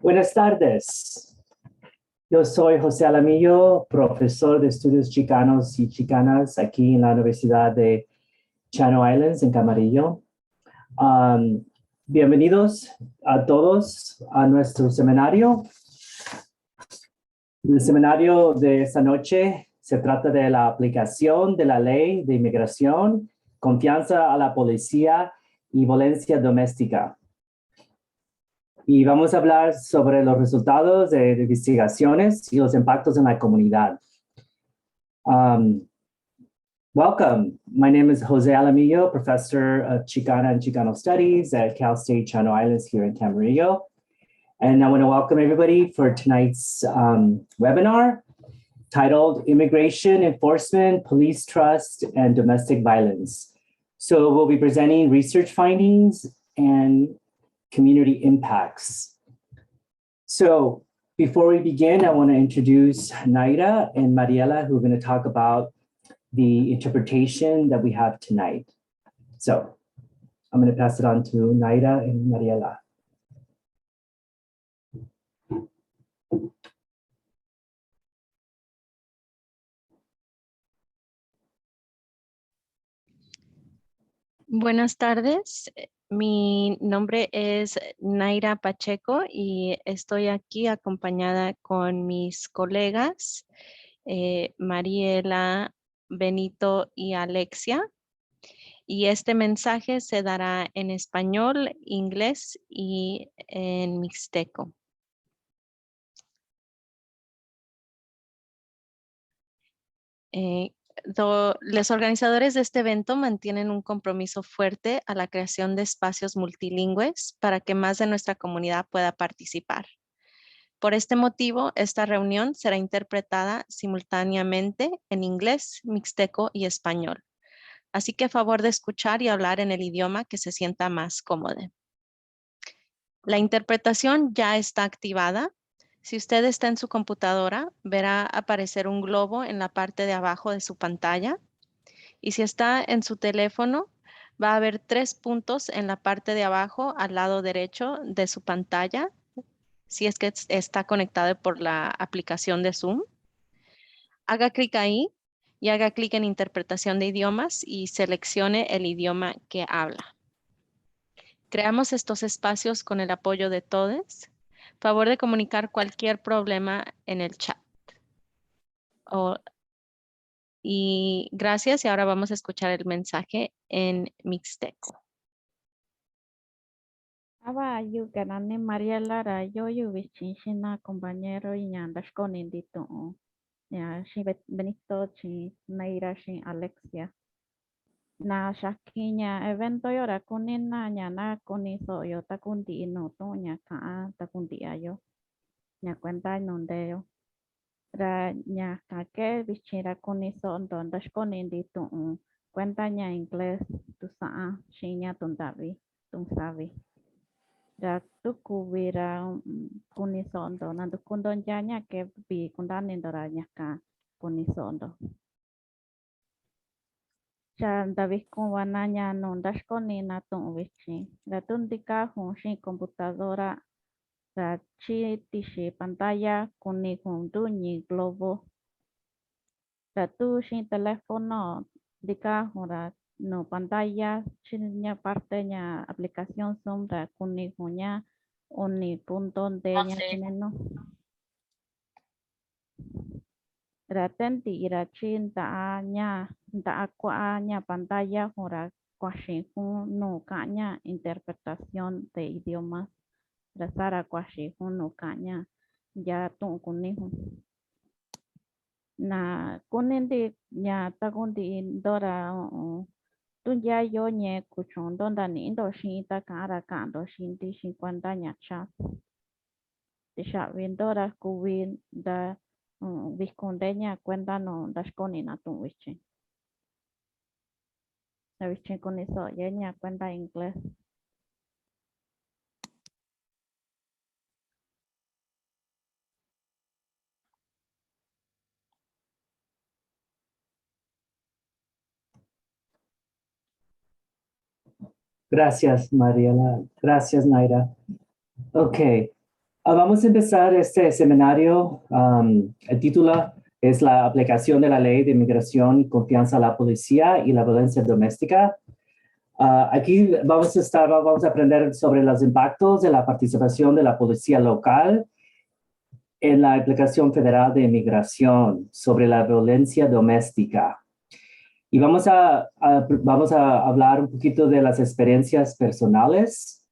Buenas tardes. Yo soy José Alamillo, profesor de estudios chicanos y chicanas aquí en la Universidad de Channel Islands en Camarillo. Bienvenidos a todos a nuestro seminario. El seminario de esta noche se trata de la aplicación de la ley de inmigración, confianza a la policía y violencia doméstica. Y vamos a hablar sobre los resultados de investigaciones y los impactos en la comunidad. Welcome. My name is Jose Alamillo, professor of Chicana and Chicano Studies at Cal State Channel Islands here in Camarillo. And I want to welcome everybody for tonight's webinar titled Immigration Enforcement, Police Trust, and Domestic Violence. So we'll be presenting research findings and community impacts. So before we begin, I want to introduce Naira and Mariela, who are going to talk about the interpretation that we have tonight. So I'm going to pass it on to Naira and Mariela. Buenas tardes, mi nombre es Naira Pacheco y estoy aquí acompañada con mis colegas Mariela, Benito y Alexia. Y este mensaje se dará en español, inglés y en mixteco. Los organizadores de este evento mantienen un compromiso fuerte a la creación de espacios multilingües para que más de nuestra comunidad pueda participar. Por este motivo, esta reunión será interpretada simultáneamente en inglés, mixteco y español. Así que a favor de escuchar y hablar en el idioma que se sienta más cómodo. La interpretación ya está activada. Si usted está en su computadora, verá aparecer un globo en la parte de abajo de su pantalla. Y si está en su teléfono, va a haber 3 puntos en la parte de abajo al lado derecho de su pantalla, si es que está conectado por la aplicación de Zoom. Haga clic ahí y haga clic en interpretación de idiomas y seleccione el idioma que habla. Creamos estos espacios con el apoyo de todos. Favor de comunicar cualquier problema en el chat. Y gracias, y ahora vamos a escuchar el mensaje en mixteco. Aba yu ganane María Lara yo yu vichinchina compañero y ñandas con indito. Ya shi Benito chi Naira shi Alexia. Na shakinya evento yora kunina ñana kuniso yo takundi no to ña ka takundi ayo. Ña cuenta nondeo. Ra ña kake vichira kuniso ndondas con indito. Cuenta ña inglés tu saa shi ña tundavi sabi. Da tukuvira kunisondo nandu kundonjanya ke bi kundanindora nyaka kunisondo. Chanda vikun wananya no ndashkoni na tun vichi. Da tundika hun computadora da chi tishi pantalla kuni kunduñi globo. Da tu shin teléfono dika hora no pantalla chinya partenya aplicación Zoom da kuni hunya uni punto de nya chineno. Ratenti ira chinta nya da aqua nya pantalla hora kwashi no kanya interpretación de idiomas. Rasara kwashi no kanya ya tun kuni na kunendi nya takundi dora tuya yo nye kuchon donda ni indo shin ta kara kando shin ti 50 nya chat. Tisha vindora kuwin da viscondeña cuenta no dashkoni na tu wichi. La wichi con eso ya cuenta inglés. Gracias, Mariela. Gracias, Naira. Okay. Vamos a empezar este seminario. El título es la aplicación de la Ley de Inmigración y Confianza a la Policía y la Violencia Doméstica. Aquí vamos a aprender sobre los impactos de la participación de la policía local en la aplicación federal de inmigración sobre la violencia doméstica. Y vamos a hablar un poquito de las experiencias personales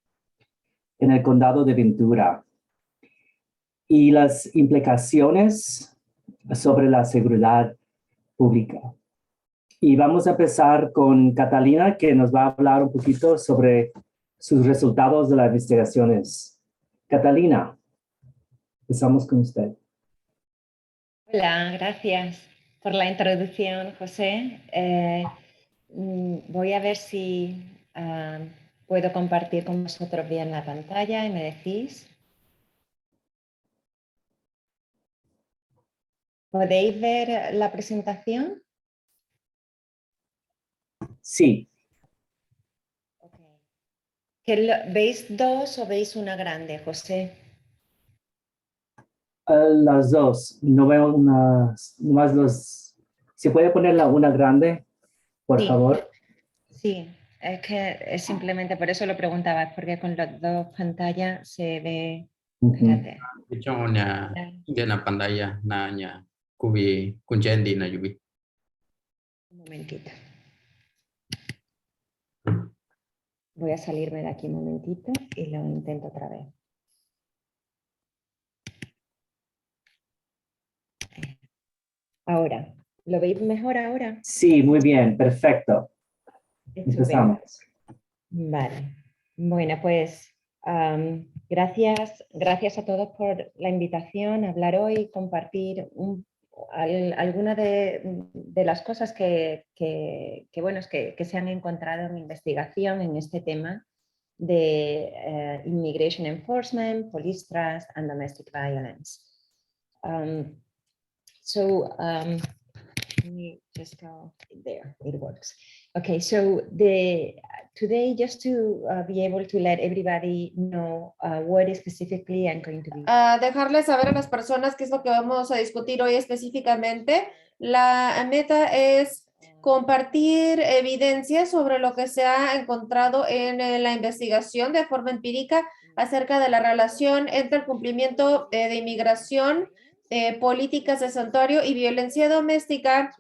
en el condado de Ventura y las implicaciones sobre la seguridad pública. Y vamos a empezar con Catalina, que nos va a hablar un poquito sobre sus resultados de las investigaciones. Catalina, empezamos con usted. Hola, gracias por la introducción, José. Voy a ver si puedo compartir con vosotros bien la pantalla y me decís. ¿Podéis ver la presentación? Sí. Okay. ¿Veis dos o veis una grande, José? Las dos. No veo más los. ¿Se puede poner una grande, por Sí. favor? Sí, es que es simplemente por eso lo preguntaba, es porque con las dos pantallas se ve. Espérate. Trong nhà kia là pantalla na nhà kubi kunchendi na yubi. Un momentito. Voy a salirme de aquí un momentito y lo intento otra vez. Ahora, ¿lo veis mejor ahora? Sí, muy bien, perfecto. Estupendo. Empezamos. Vale. Bueno, pues gracias a todos por la invitación a hablar hoy, compartir algunas de las cosas que se han encontrado en mi investigación en este tema de Immigration Enforcement, Police Trust and Domestic Violence. Let me just go there, it works. Okay, so today, just to be able to let everybody know what specifically I'm going to be. Dejarles saber a las personas qué es lo que vamos a discutir hoy específicamente. La meta es compartir evidencia sobre lo que se ha encontrado en la investigación de forma empírica acerca de la relación entre el cumplimiento de inmigración, políticas de santuario y violencia doméstica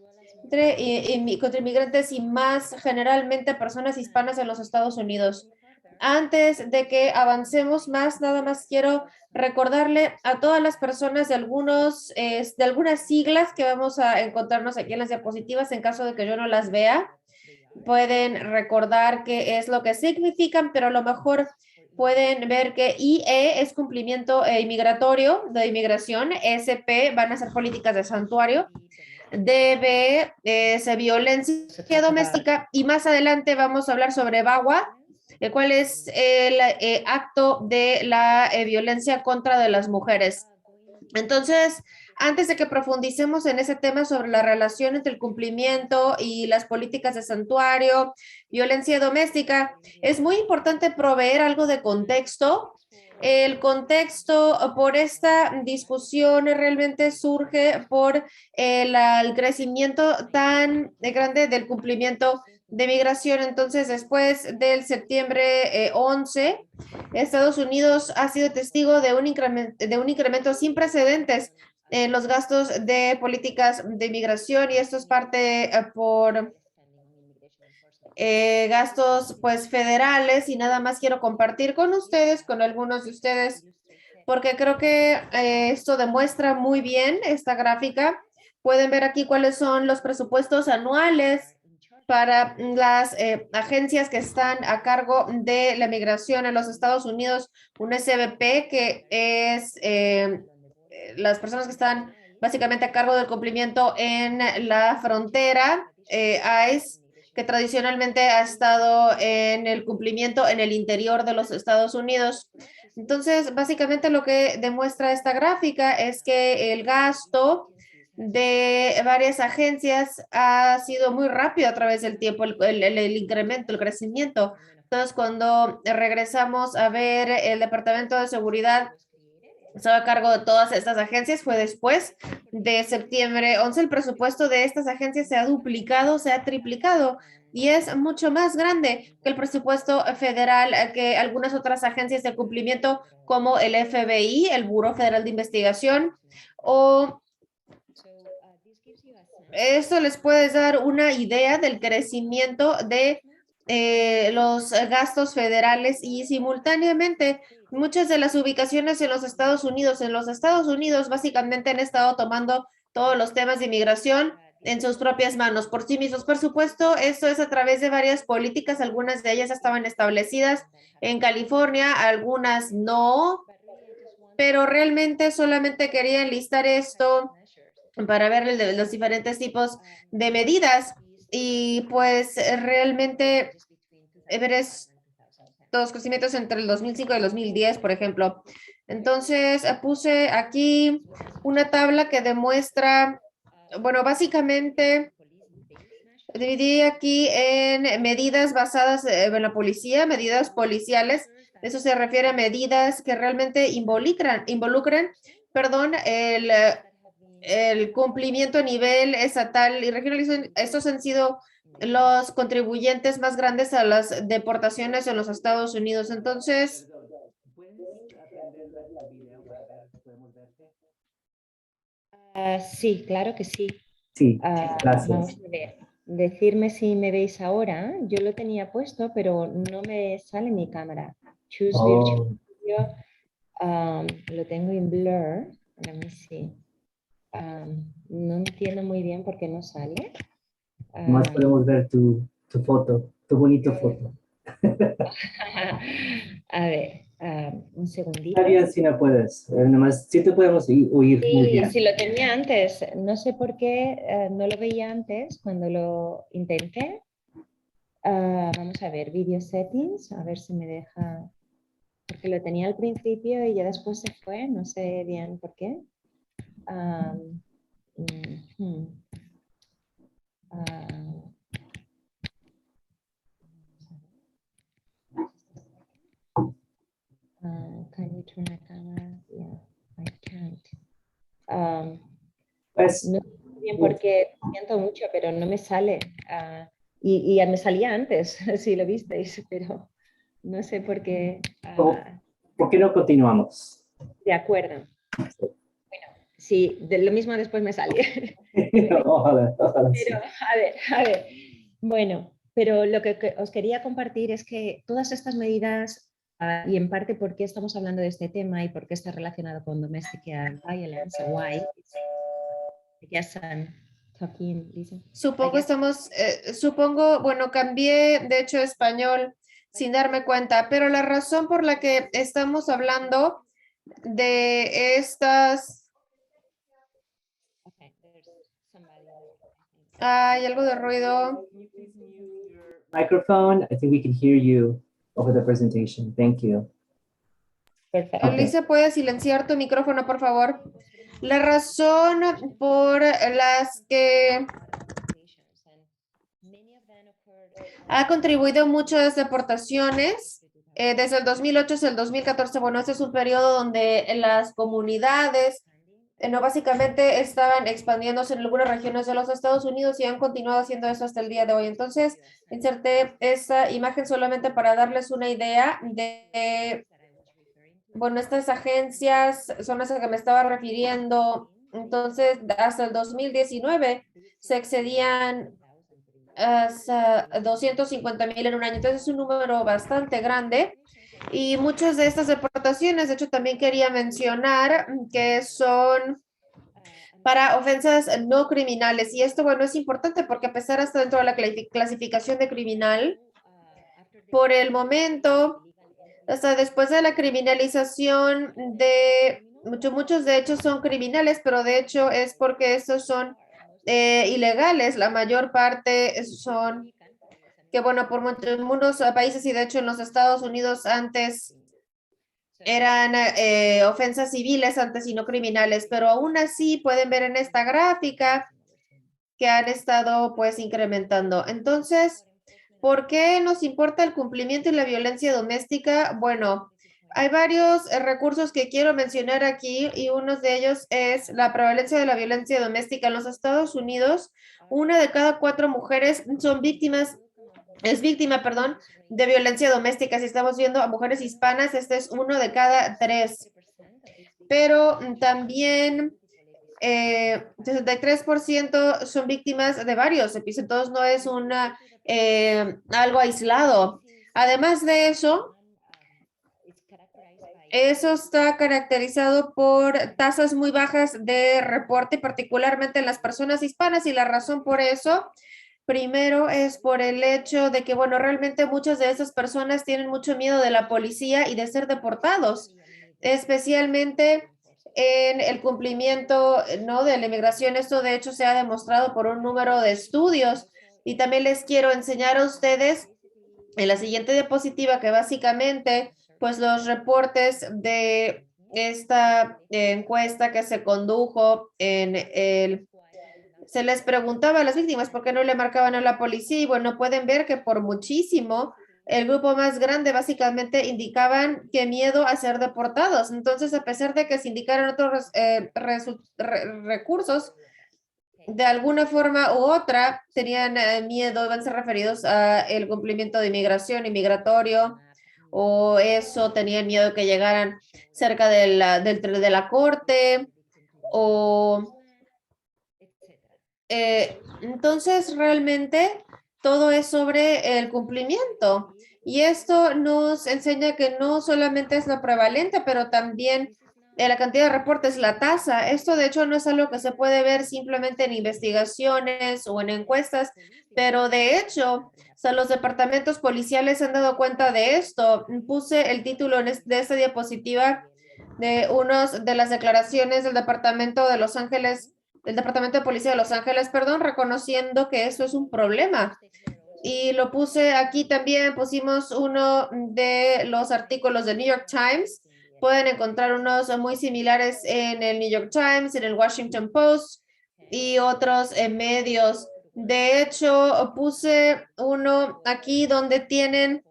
contra inmigrantes y más generalmente personas hispanas en los Estados Unidos. Antes de que avancemos más, nada más quiero recordarle a todas las personas de algunas siglas que vamos a encontrarnos aquí en las diapositivas en caso de que yo no las vea. Pueden recordar qué es lo que significan, pero a lo mejor pueden ver que IE es cumplimiento inmigratorio de inmigración, SP van a ser políticas de santuario, DB es violencia doméstica y más adelante vamos a hablar sobre VAWA, el cual es el acto de la violencia contra de las mujeres. Entonces, antes de que profundicemos en ese tema sobre la relación entre el cumplimiento y las políticas de santuario, violencia doméstica, es muy importante proveer algo de contexto. El contexto por esta discusión realmente surge por el crecimiento tan grande del cumplimiento de migración. Entonces, después del septiembre 11, Estados Unidos ha sido testigo de un incremento sin precedentes en los gastos de políticas de inmigración y esto es parte por gastos pues federales y nada más quiero compartir con ustedes, con algunos de ustedes, porque creo que esto demuestra muy bien esta gráfica. Pueden ver aquí cuáles son los presupuestos anuales para las agencias que están a cargo de la migración en los Estados Unidos, un SBP que es las personas que están básicamente a cargo del cumplimiento en la frontera, ICE, que tradicionalmente ha estado en el cumplimiento en el interior de los Estados Unidos. Entonces, básicamente lo que demuestra esta gráfica es que el gasto de varias agencias ha sido muy rápido a través del tiempo, el incremento, el crecimiento. Entonces, cuando regresamos a ver el Departamento de Seguridad estaba a cargo de todas estas agencias. Fue después de septiembre 11. El presupuesto de estas agencias se ha duplicado, se ha triplicado y es mucho más grande que el presupuesto federal, que algunas otras agencias de cumplimiento como el FBI, el Buró Federal de Investigación, o esto les puede dar una idea del crecimiento de los gastos federales y simultáneamente muchas de las ubicaciones en los Estados Unidos básicamente han estado tomando todos los temas de inmigración en sus propias manos por sí mismos. Por supuesto, esto es a través de varias políticas, algunas de ellas estaban establecidas en California, algunas no, pero realmente solamente quería enlistar esto para ver los diferentes tipos de medidas y pues realmente ver estos crecimientos entre el 2005 y el 2010, por ejemplo. Entonces puse aquí una tabla que demuestra, bueno, básicamente dividí aquí en medidas basadas en la policía, medidas policiales. Eso se refiere a medidas que realmente involucran, perdón, el cumplimiento a nivel estatal y regional. Estos han sido los contribuyentes más grandes a las deportaciones en los Estados Unidos. Entonces, Sí, claro que sí. Sí, Vamos gracias. a ver. Decirme si me veis ahora. Yo lo tenía puesto, pero no me sale mi cámara. Choose Virtual Oh, Studio. Lo tengo en blur. Let me see. No entiendo muy bien por qué no sale. más podemos ver tu foto, tu bonito foto. A ver, un segundito. Está bien si no puedes. Nomás sí te podemos oír muy Sí, bien. sí lo tenía antes. No sé por qué no lo veía antes cuando lo intenté. Vamos a ver, video settings, a ver si me deja, porque lo tenía al principio y ya después se fue, no sé bien por qué. Ujú. Can you turn the camera? Yeah, I can't. Pues, No sé muy bien por qué, siento mucho, pero no me sale. Y ya me salía antes, si lo visteis, pero no sé por qué. ¿por qué no continuamos? De acuerdo. Bueno, sí, de lo mismo después me sale. Ojalá, ojalá sí. Pero, a ver. Bueno, pero lo que os quería compartir es que todas estas medidas, y en parte por qué estamos hablando de este tema y por qué está relacionado con domestic violence, why, yes, I'm talking, Lisa. supongo, bueno, cambié de hecho a español sin darme cuenta, pero la razón por la que estamos hablando de estas, Okay, there's somebody. hay algo de ruido. Microphone, I think we can hear you over the presentation. Thank you. Perfecto. Alicia, ¿puedes silenciar tu micrófono, por favor? La razón por las que ha contribuido mucho a las deportaciones desde el 2008 hasta el 2014. Bueno, este es un periodo donde las comunidades no básicamente estaban expandiéndose en algunas regiones de los Estados Unidos y han continuado haciendo eso hasta el día de hoy. Entonces, inserté esa imagen solamente para darles una idea de, bueno, estas agencias son las a que me estaba refiriendo. Entonces, hasta el 2019 se excedían hasta 250,000 en un año. Entonces, es un número bastante grande. Y muchas de estas deportaciones, de hecho, también quería mencionar que son para ofensas no criminales. Y esto, bueno, es importante porque a pesar hasta dentro de la clasificación de criminal, por el momento, hasta después de la criminalización de muchos de hecho son criminales, pero de hecho es porque estos son ilegales. La mayor parte son que, bueno, por muchos países y de hecho en los Estados Unidos antes eran ofensas civiles antes y no criminales, pero aún así pueden ver en esta gráfica que han estado pues incrementando. Entonces, ¿por qué nos importa el cumplimiento y la violencia doméstica? Bueno, Hay varios recursos que quiero mencionar aquí y uno de ellos es la prevalencia de la violencia doméstica. En los Estados Unidos, 1 de cada 4 mujeres es víctima, perdón, de violencia doméstica. Si estamos viendo a mujeres hispanas, este es 1 de cada 3. Pero también 63% son víctimas de varios episodios, no es algo aislado. Además de eso está caracterizado por tasas muy bajas de reporte, particularmente en las personas hispanas, y la razón por eso, primero, es por el hecho de que, bueno, realmente muchas de esas personas tienen mucho miedo de la policía y de ser deportados, especialmente en el cumplimiento, ¿no?, de la inmigración. Esto, de hecho, se ha demostrado por un número de estudios. Y también les quiero enseñar a ustedes en la siguiente diapositiva que básicamente, pues los reportes de esta encuesta que se condujo se les preguntaba a las víctimas por qué no le marcaban a la policía, y bueno, pueden ver que por muchísimo el grupo más grande básicamente indicaban que miedo a ser deportados. Entonces, a pesar de que se indicaron otros recursos, de alguna forma u otra tenían miedo, iban a ser referidos a el cumplimiento de inmigración, inmigratorio, o eso, tenían miedo que llegaran cerca de la corte, o entonces realmente todo es sobre el cumplimiento. Y esto nos enseña que no solamente es lo prevalente, pero también la cantidad de reportes, la tasa. Esto de hecho no es algo que se puede ver simplemente en investigaciones o en encuestas, pero de hecho, los departamentos policiales se han dado cuenta de esto. Puse el título de esta diapositiva de de las declaraciones del Departamento de Los Ángeles, del Departamento de Policía de Los Ángeles, perdón, reconociendo que eso es un problema. Y lo puse aquí también, pusimos uno de los artículos de New York Times. Pueden encontrar unos muy similares en el New York Times, en el Washington Post y otros medios. De hecho, puse uno aquí donde tienen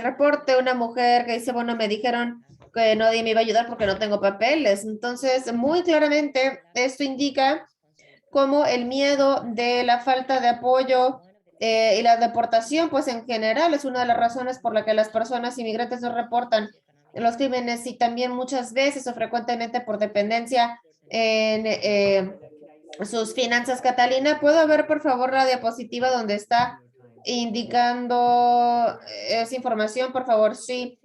reporte de una mujer que dice, bueno, me dijeron que nadie me iba a ayudar porque no tengo papeles. Entonces, muy claramente, esto indica cómo el miedo de la falta de apoyo y la deportación, pues en general es una de las razones por la que las personas inmigrantes no reportan los crímenes, y también muchas veces o frecuentemente por dependencia en sus finanzas. Catalina, ¿puedo ver por favor la diapositiva donde está indicando esa información, por favor? Sí.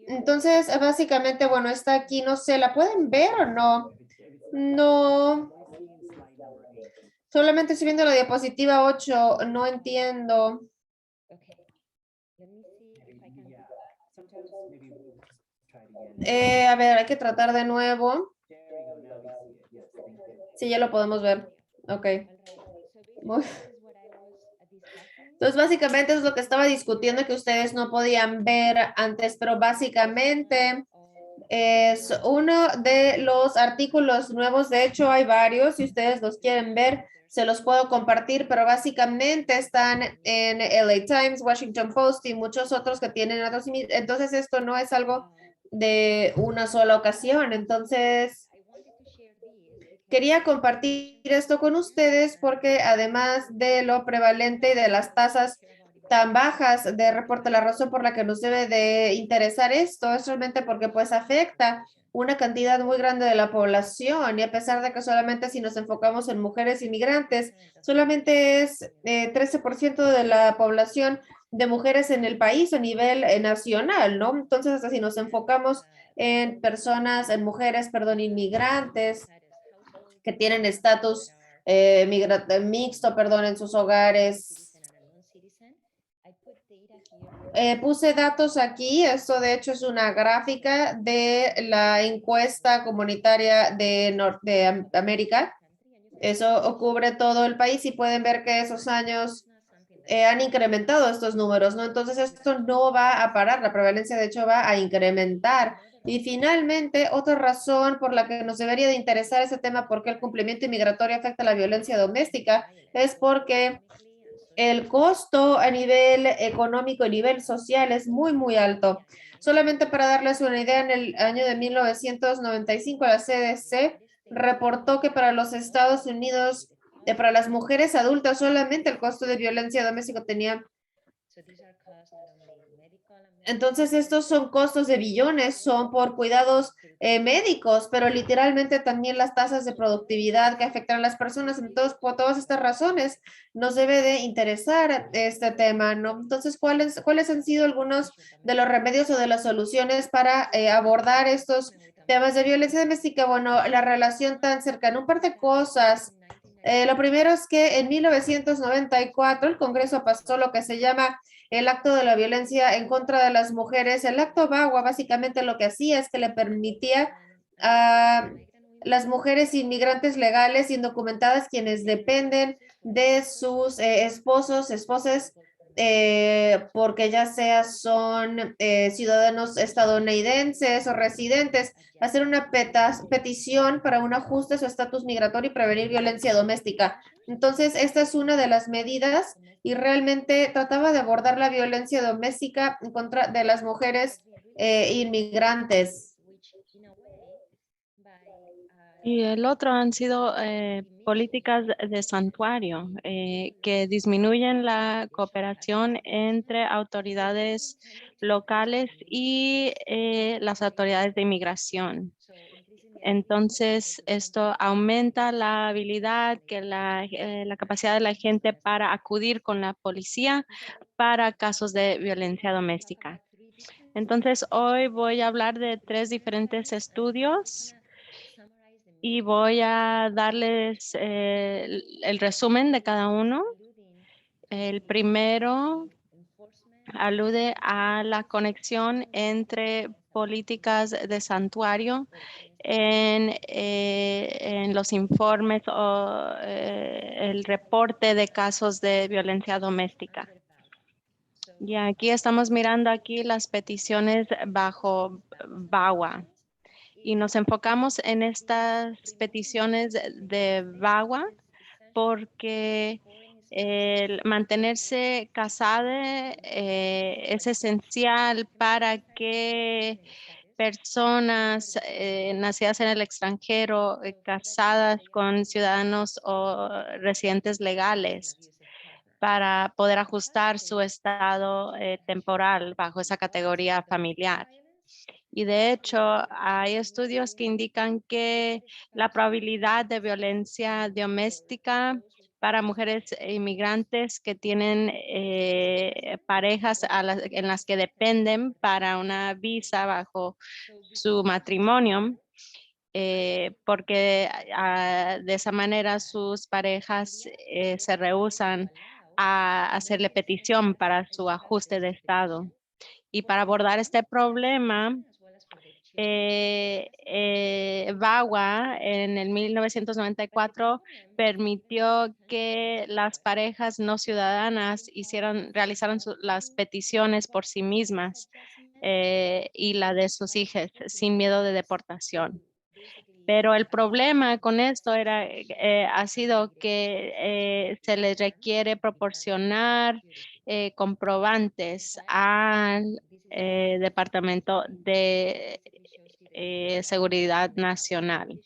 Entonces, básicamente, bueno, está aquí, no sé, ¿la pueden ver o no? No. Solamente estoy viendo la diapositiva 8, no entiendo. A ver, hay que tratar de nuevo. Sí, ya lo podemos ver. Ok. Entonces, básicamente eso es lo que estaba discutiendo, que ustedes no podían ver antes, pero básicamente es uno de los artículos nuevos. De hecho, hay varios. Si ustedes los quieren ver, se los puedo compartir, pero básicamente están en LA Times, Washington Post y muchos otros que tienen otros. Entonces, esto no es algo de una sola ocasión. Entonces, quería compartir esto con ustedes porque además de lo prevalente y de las tasas tan bajas de reporte, la razón por la que nos debe de interesar esto es realmente porque pues afecta una cantidad muy grande de la población, y a pesar de que solamente si nos enfocamos en mujeres inmigrantes, solamente es 13% de la población de mujeres en el país a nivel nacional, ¿no? Entonces, hasta si nos enfocamos en mujeres, perdón, inmigrantes que tienen estatus mixto, perdón, en sus hogares. Puse datos aquí. Esto de hecho es una gráfica de la encuesta comunitaria de Norteamérica. Eso cubre todo el país y pueden ver que esos años han incrementado estos números, ¿no? Entonces esto no va a parar, la prevalencia de hecho va a incrementar. Y finalmente, otra razón por la que nos debería de interesar ese tema, porque el cumplimiento inmigratorio afecta la violencia doméstica, es porque el costo a nivel económico y nivel social es muy, muy alto. Solamente para darles una idea, en el año de 1995 la CDC reportó que para los Estados Unidos, para las mujeres adultas, solamente el costo de violencia doméstica tenía. Entonces, estos son costos de billones, son por cuidados médicos, pero literalmente también las tasas de productividad que afectan a las personas. Entonces, por todas estas razones, nos debe de interesar este tema, ¿no? Entonces, ¿cuáles han sido algunos de los remedios o de las soluciones para abordar estos temas de violencia doméstica? Bueno, la relación tan cercana, un par de cosas. Lo primero es que en 1994 el Congreso pasó lo que se llama el acto de la violencia en contra de las mujeres. El acto VAWA básicamente lo que hacía es que le permitía a las mujeres inmigrantes legales indocumentadas quienes dependen de sus esposos, esposas, porque ya sea son ciudadanos estadounidenses o residentes, hacer una petición para un ajuste a su estatus migratorio y prevenir violencia doméstica. Entonces, esta es una de las medidas y realmente trataba de abordar la violencia doméstica en contra de las mujeres inmigrantes. Y el otro han sido políticas de santuario que disminuyen la cooperación entre autoridades locales y las autoridades de inmigración. Entonces, esto aumenta la habilidad, la capacidad de la gente para acudir con la policía para casos de violencia doméstica. Entonces, hoy voy a hablar de 3 diferentes estudios y voy a darles el resumen de cada uno. El primero alude a la conexión entre políticas de santuario en los informes o el reporte de casos de violencia doméstica. Y aquí estamos mirando aquí las peticiones bajo VAWA. Y nos enfocamos en estas peticiones de VAWA porque el mantenerse casada es esencial para que personas nacidas en el extranjero, casadas con ciudadanos o residentes legales, para poder ajustar su estado temporal bajo esa categoría familiar. Y de hecho, hay estudios que indican que la probabilidad de violencia doméstica para mujeres inmigrantes que tienen parejas en las que dependen para una visa bajo su matrimonio, porque de esa manera sus parejas se rehúsan a hacerle petición para su ajuste de estado. Y para abordar este problema, VAWA en el 1994 permitió que las parejas no ciudadanas realizaran las peticiones por sí mismas y la de sus hijas sin miedo de deportación. Pero el problema con esto ha sido que se les requiere proporcionar comprobantes al Departamento de Seguridad Nacional.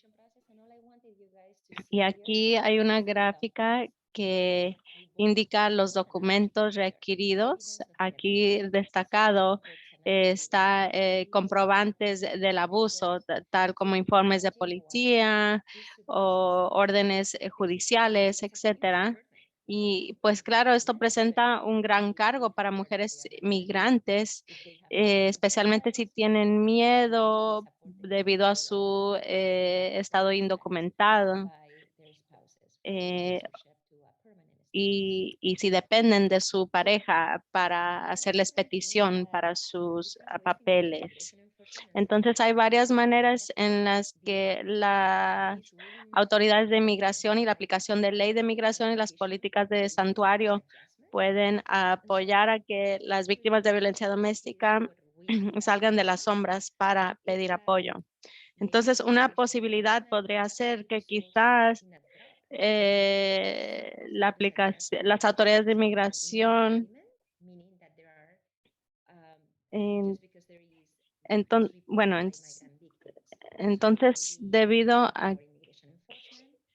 Y aquí hay una gráfica que indica los documentos requeridos. Aquí destacado está comprobantes del abuso, tal como informes de policía o órdenes judiciales, etcétera. Y pues claro, esto presenta un gran cargo para mujeres migrantes, especialmente si tienen miedo debido a su estado indocumentado. Y si dependen de su pareja para hacerles petición para sus papeles. Entonces hay varias maneras en las que las autoridades de inmigración y la aplicación de ley de migración y las políticas de santuario pueden apoyar a que las víctimas de violencia doméstica salgan de las sombras para pedir apoyo. Entonces, una posibilidad podría ser que quizás las autoridades de inmigración Entonces, debido a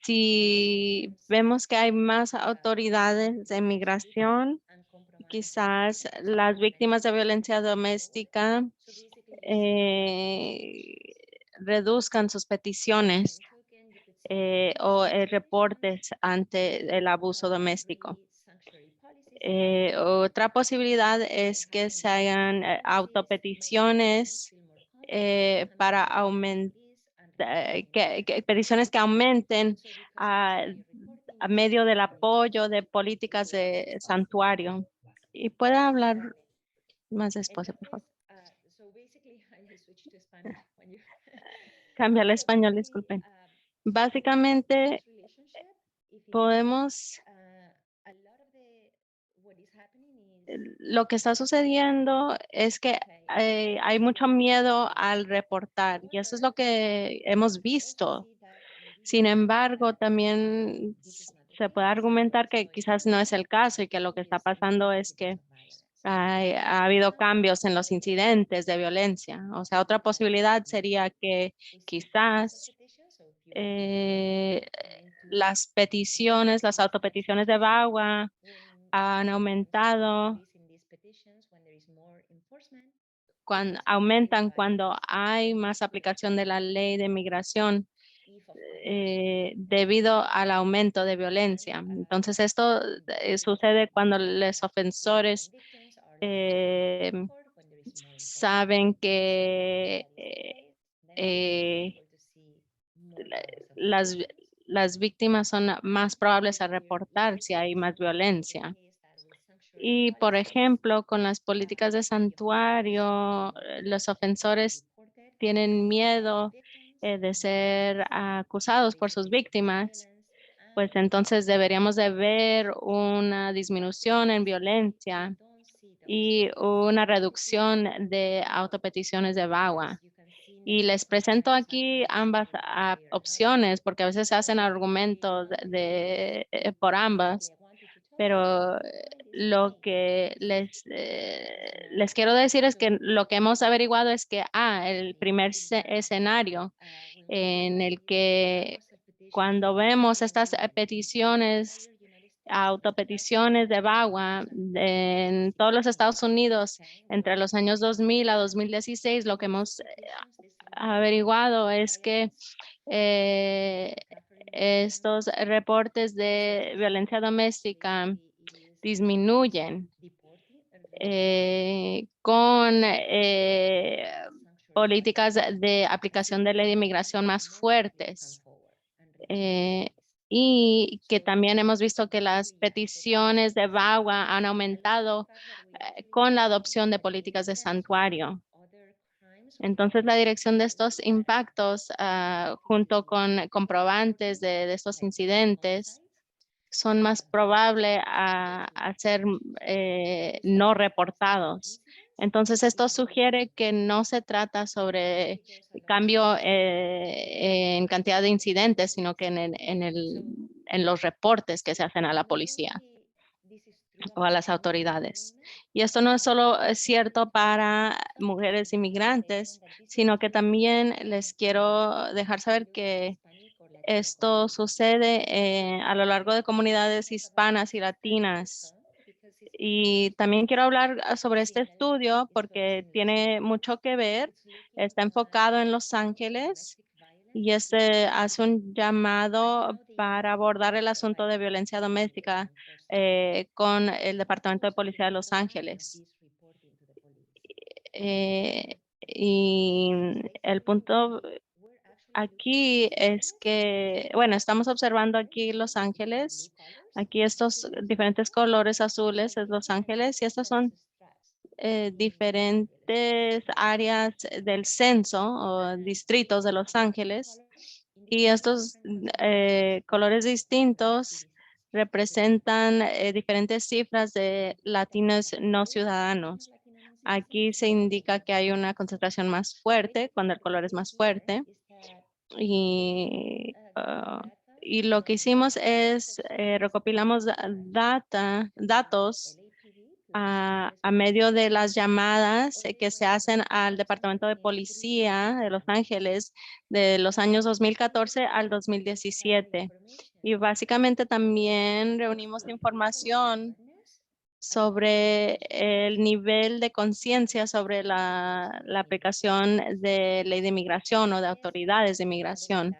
si vemos que hay más autoridades de migración, quizás las víctimas de violencia doméstica reduzcan sus peticiones o reportes ante el abuso doméstico. Otra posibilidad es que se hagan autopeticiones para aumentar, peticiones que aumenten a medio del apoyo de políticas de santuario. Y puede hablar más despacio, por favor. Cambia al español, disculpen. Básicamente, podemos, lo que está sucediendo es que hay mucho miedo al reportar y eso es lo que hemos visto. Sin embargo, también se puede argumentar que quizás no es el caso y que lo que está pasando es que ha habido cambios en los incidentes de violencia. O sea, otra posibilidad sería que quizás las peticiones, las autopeticiones de VAWA han aumentado, aumentan cuando hay más aplicación de la ley de migración debido al aumento de violencia. Entonces, esto sucede cuando los ofensores saben que las víctimas son más probables a reportar si hay más violencia. Y, por ejemplo, con las políticas de santuario, los ofensores tienen miedo de ser acusados por sus víctimas, pues entonces deberíamos de ver una disminución en violencia y una reducción de autopeticiones de VAWA. Y les presento aquí ambas opciones porque a veces se hacen argumentos por ambas, pero lo que les quiero decir es que lo que hemos averiguado es que el primer escenario en el que cuando vemos estas peticiones, autopeticiones de VAWA en todos los Estados Unidos entre los años 2000 a 2016, lo que hemos averiguado es que estos reportes de violencia doméstica disminuyen con políticas de aplicación de ley de inmigración más fuertes. Y que también hemos visto que las peticiones de VAWA han aumentado con la adopción de políticas de santuario. Entonces, la dirección de estos impactos, junto con comprobantes de estos incidentes, son más probables a ser no reportados. Entonces, esto sugiere que no se trata sobre cambio en cantidad de incidentes, sino que en los reportes que se hacen a la policía o a las autoridades. Y esto no es solo cierto para mujeres inmigrantes, sino que también les quiero dejar saber que esto sucede a lo largo de comunidades hispanas y latinas. Y también quiero hablar sobre este estudio porque tiene mucho que ver. Está enfocado en Los Ángeles y hace un llamado para abordar el asunto de violencia doméstica con el Departamento de Policía de Los Ángeles. Y el punto aquí es que, bueno, estamos observando aquí Los Ángeles. Aquí estos diferentes colores azules es Los Ángeles y estas son diferentes áreas del censo o distritos de Los Ángeles. Y estos colores distintos representan diferentes cifras de latinos no ciudadanos. Aquí se indica que hay una concentración más fuerte cuando el color es más fuerte. Y lo que hicimos es recopilamos datos a medio de las llamadas que se hacen al Departamento de Policía de Los Ángeles de los años 2014 al 2017. Y básicamente también reunimos información sobre el nivel de conciencia sobre la aplicación de ley de inmigración o de autoridades de inmigración.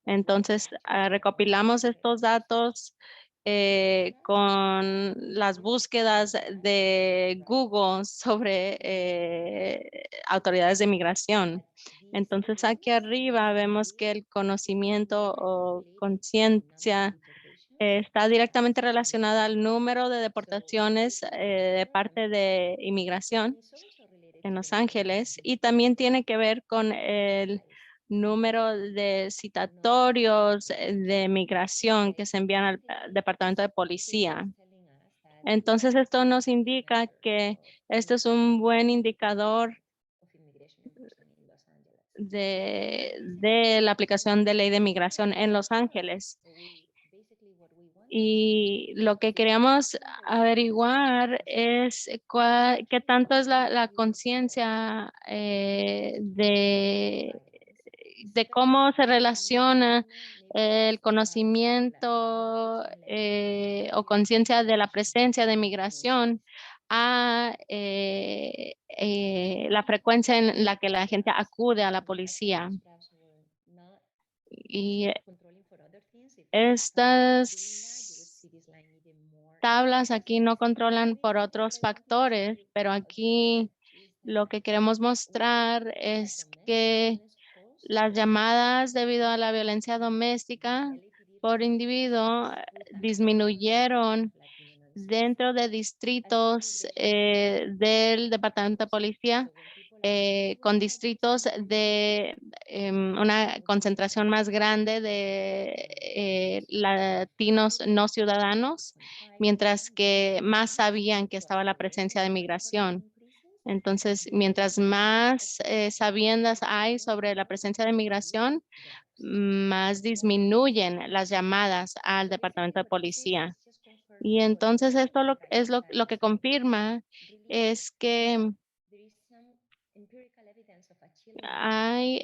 Entonces, recopilamos estos datos con las búsquedas de Google sobre autoridades de inmigración. Entonces, aquí arriba vemos que el conocimiento o conciencia está directamente relacionada al número de deportaciones de parte de inmigración en Los Ángeles y también tiene que ver con el número de citatorios de migración que se envían al Departamento de Policía. Entonces, esto nos indica que este es un buen indicador de la aplicación de ley de migración en Los Ángeles. Y lo que queríamos averiguar es qué tanto es la conciencia de cómo se relaciona el conocimiento o conciencia de la presencia de migración a la frecuencia en la que la gente acude a la policía. Y estas tablas aquí no controlan por otros factores, pero aquí lo que queremos mostrar es que las llamadas debido a la violencia doméstica por individuo disminuyeron dentro de distritos del Departamento de Policía con distritos de una concentración más grande de latinos no ciudadanos, mientras que más sabían que estaba la presencia de migración. Entonces, mientras más sabiendas hay sobre la presencia de migración, más disminuyen las llamadas al Departamento de Policía. Y entonces esto es lo que confirma es que hay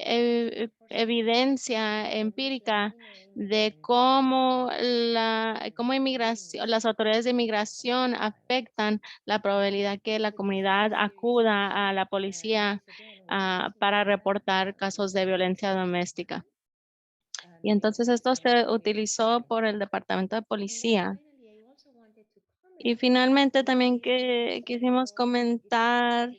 evidencia empírica de cómo las autoridades de inmigración afectan la probabilidad que la comunidad acuda a la policía para reportar casos de violencia doméstica. Y entonces esto se utilizó por el Departamento de Policía. Y finalmente también que quisimos comentar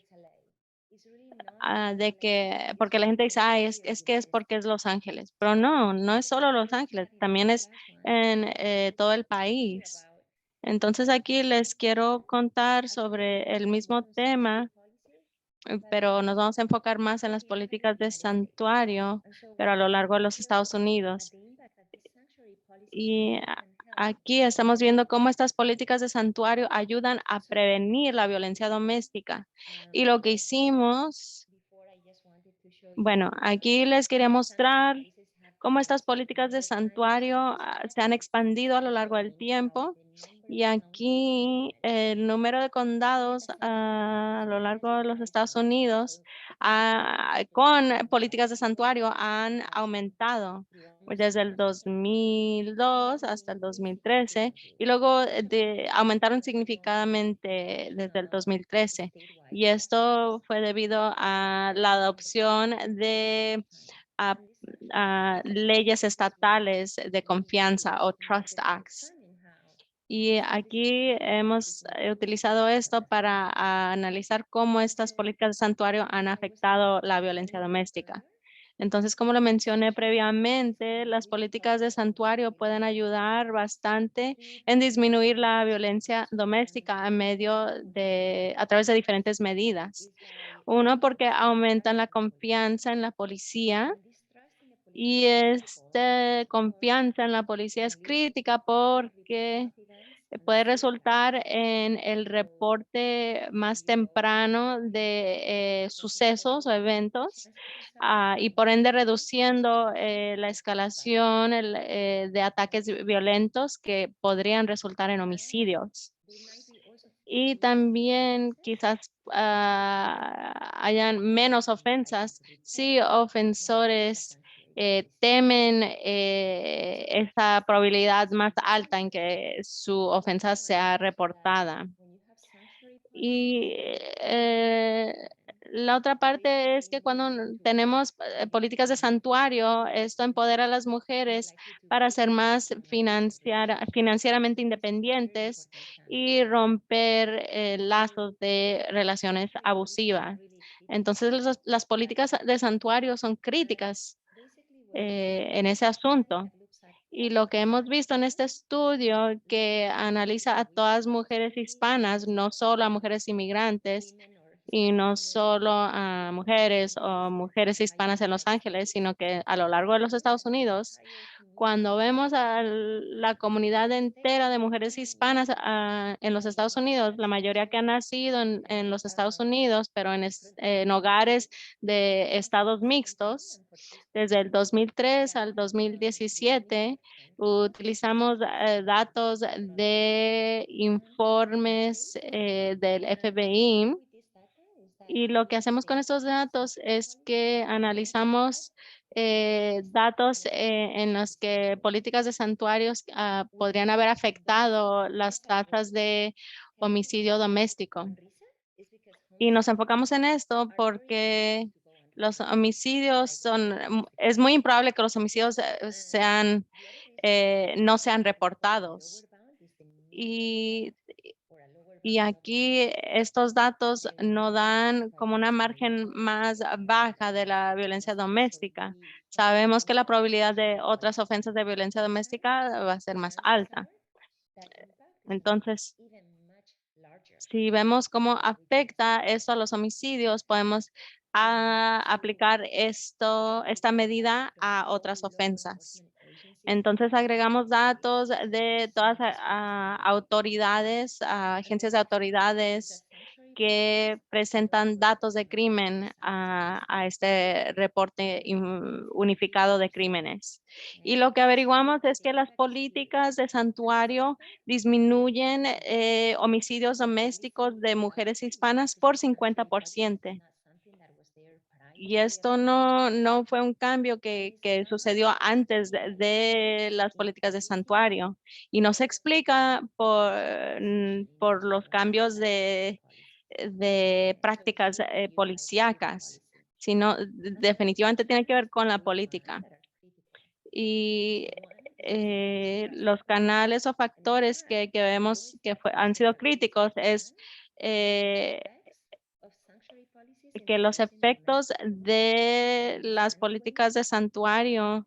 de que, porque la gente dice, es que es porque es Los Ángeles, pero no es solo Los Ángeles, también es en todo el país. Entonces aquí les quiero contar sobre el mismo tema, pero nos vamos a enfocar más en las políticas de santuario, pero a lo largo de los Estados Unidos. Y aquí estamos viendo cómo estas políticas de santuario ayudan a prevenir la violencia doméstica. Y lo que hicimos, bueno, aquí les quería mostrar cómo estas políticas de santuario se han expandido a lo largo del tiempo. Y aquí el número de condados a lo largo de los Estados Unidos con políticas de santuario han aumentado pues, desde el 2002 hasta el 2013 y luego aumentaron significativamente desde el 2013. Y esto fue debido a la adopción de leyes estatales de confianza o Trust Acts. Y aquí hemos utilizado esto para analizar cómo estas políticas de santuario han afectado la violencia doméstica. Entonces, como lo mencioné previamente, las políticas de santuario pueden ayudar bastante en disminuir la violencia doméstica a través de diferentes medidas. Uno, porque aumentan la confianza en la policía. Y esta confianza en la policía es crítica porque puede resultar en el reporte más temprano de sucesos o eventos y por ende reduciendo la escalación de ataques violentos que podrían resultar en homicidios. Y también quizás hayan menos ofensas si ofensores temen esa probabilidad más alta en que su ofensa sea reportada. Y la otra parte es que cuando tenemos políticas de santuario, esto empodera a las mujeres para ser más financieramente independientes y romper lazos de relaciones abusivas. Entonces, las políticas de santuario son críticas en ese asunto. Y lo que hemos visto en este estudio que analiza a todas mujeres hispanas, no solo a mujeres inmigrantes y no solo a mujeres o mujeres hispanas en Los Ángeles, sino que a lo largo de los Estados Unidos, cuando vemos a la comunidad entera de mujeres hispanas en los Estados Unidos, la mayoría que han nacido en los Estados Unidos, pero en hogares de estados mixtos, desde el 2003 al 2017, utilizamos datos de informes del FBI. Y lo que hacemos con estos datos es que analizamos datos en los que políticas de santuarios podrían haber afectado las tasas de homicidio doméstico. Y nos enfocamos en esto porque los homicidios es muy improbable que los homicidios no sean reportados. Y aquí estos datos no dan como una margen más baja de la violencia doméstica. Sabemos que la probabilidad de otras ofensas de violencia doméstica va a ser más alta. Entonces, si vemos cómo afecta esto a los homicidios, podemos aplicar esta medida a otras ofensas. Entonces agregamos datos de todas autoridades, agencias de autoridades que presentan datos de crimen a este reporte unificado de crímenes. Y lo que averiguamos es que las políticas de santuario disminuyen homicidios domésticos de mujeres hispanas por 50%. Y esto no fue un cambio que sucedió antes de las políticas de santuario. Y no se explica por los cambios de prácticas policíacas, sino definitivamente tiene que ver con la política. Y los canales o factores que vemos que han sido críticos es que los efectos de las políticas de santuario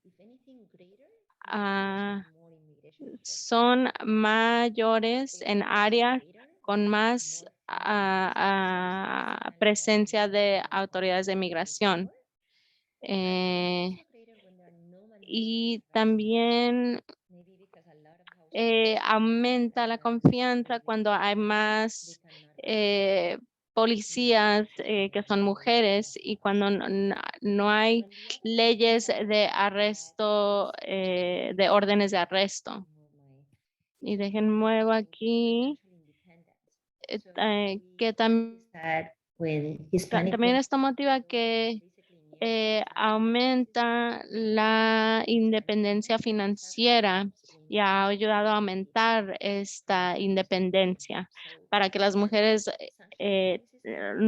son mayores en áreas con más presencia de autoridades de migración. Y también aumenta la confianza cuando hay más policías que son mujeres y cuando no hay leyes de arresto, de órdenes de arresto. Y dejen muevo aquí que también esto motiva que aumenta la independencia financiera y ha ayudado a aumentar esta independencia para que las mujeres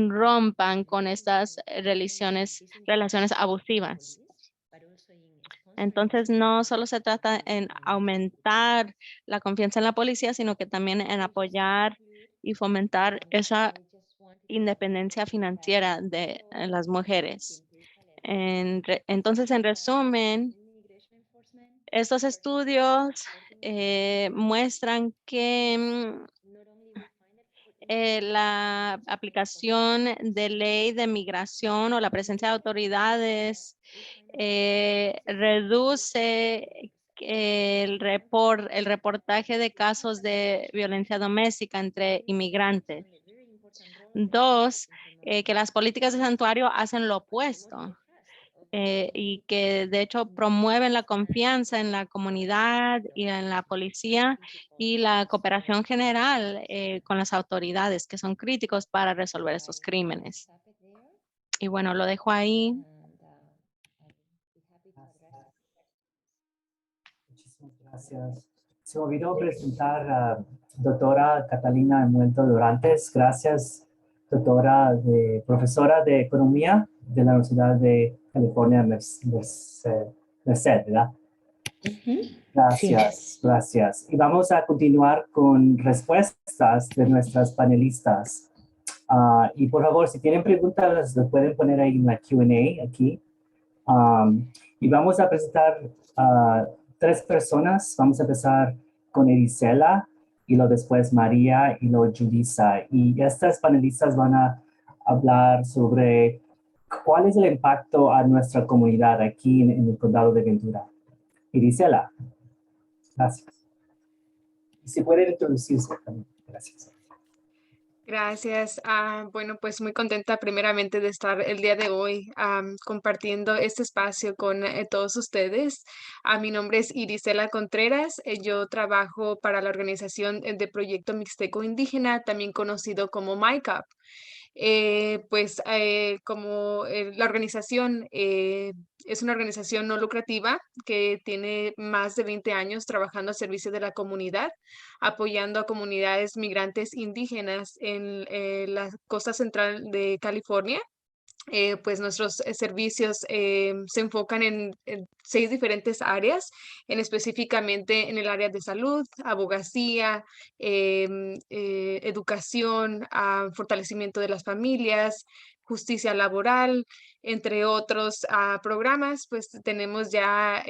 rompan con estas relaciones abusivas. Entonces, no solo se trata en aumentar la confianza en la policía, sino que también en apoyar y fomentar esa independencia financiera de las mujeres. Entonces, en resumen, estos estudios muestran que la aplicación de ley de migración o la presencia de autoridades reduce el reportaje de casos de violencia doméstica entre inmigrantes. Dos, que las políticas de santuario hacen lo opuesto. y que de hecho promueven la confianza en la comunidad y en la policía y la cooperación general con las autoridades que son críticos para resolver estos crímenes. Y bueno, lo dejo ahí. Muchísimas gracias. Se me olvidó presentar a doctora Catalina Muento Dorantes. Gracias, doctora, profesora de Economía de la Universidad de California, Merced, ¿verdad? Gracias, gracias. Y vamos a continuar con respuestas de nuestras panelistas. Y por favor, si tienen preguntas, las pueden poner ahí en la Q&A aquí. Y vamos a presentar a 3 personas. Vamos a empezar con Erisela y luego después María y luego Julissa. Y estas panelistas van a hablar sobre cuál es el impacto a nuestra comunidad aquí en el condado de Ventura. Erisela. Gracias. Si pueden introducirse también. Gracias. Gracias. Bueno, pues muy contenta primeramente de estar el día de hoy compartiendo este espacio con todos ustedes. Mi nombre es Irisela Contreras. Yo trabajo para la organización de Proyecto Mixteco Indígena, también conocido como MICAP. La organización es una organización no lucrativa que tiene más de 20 años trabajando a servicio de la comunidad, apoyando a comunidades migrantes indígenas en la costa central de California. Pues nuestros servicios se enfocan en 6 diferentes áreas, específicamente en el área de salud, abogacía, educación, fortalecimiento de las familias, justicia laboral, entre otros programas. Pues tenemos ya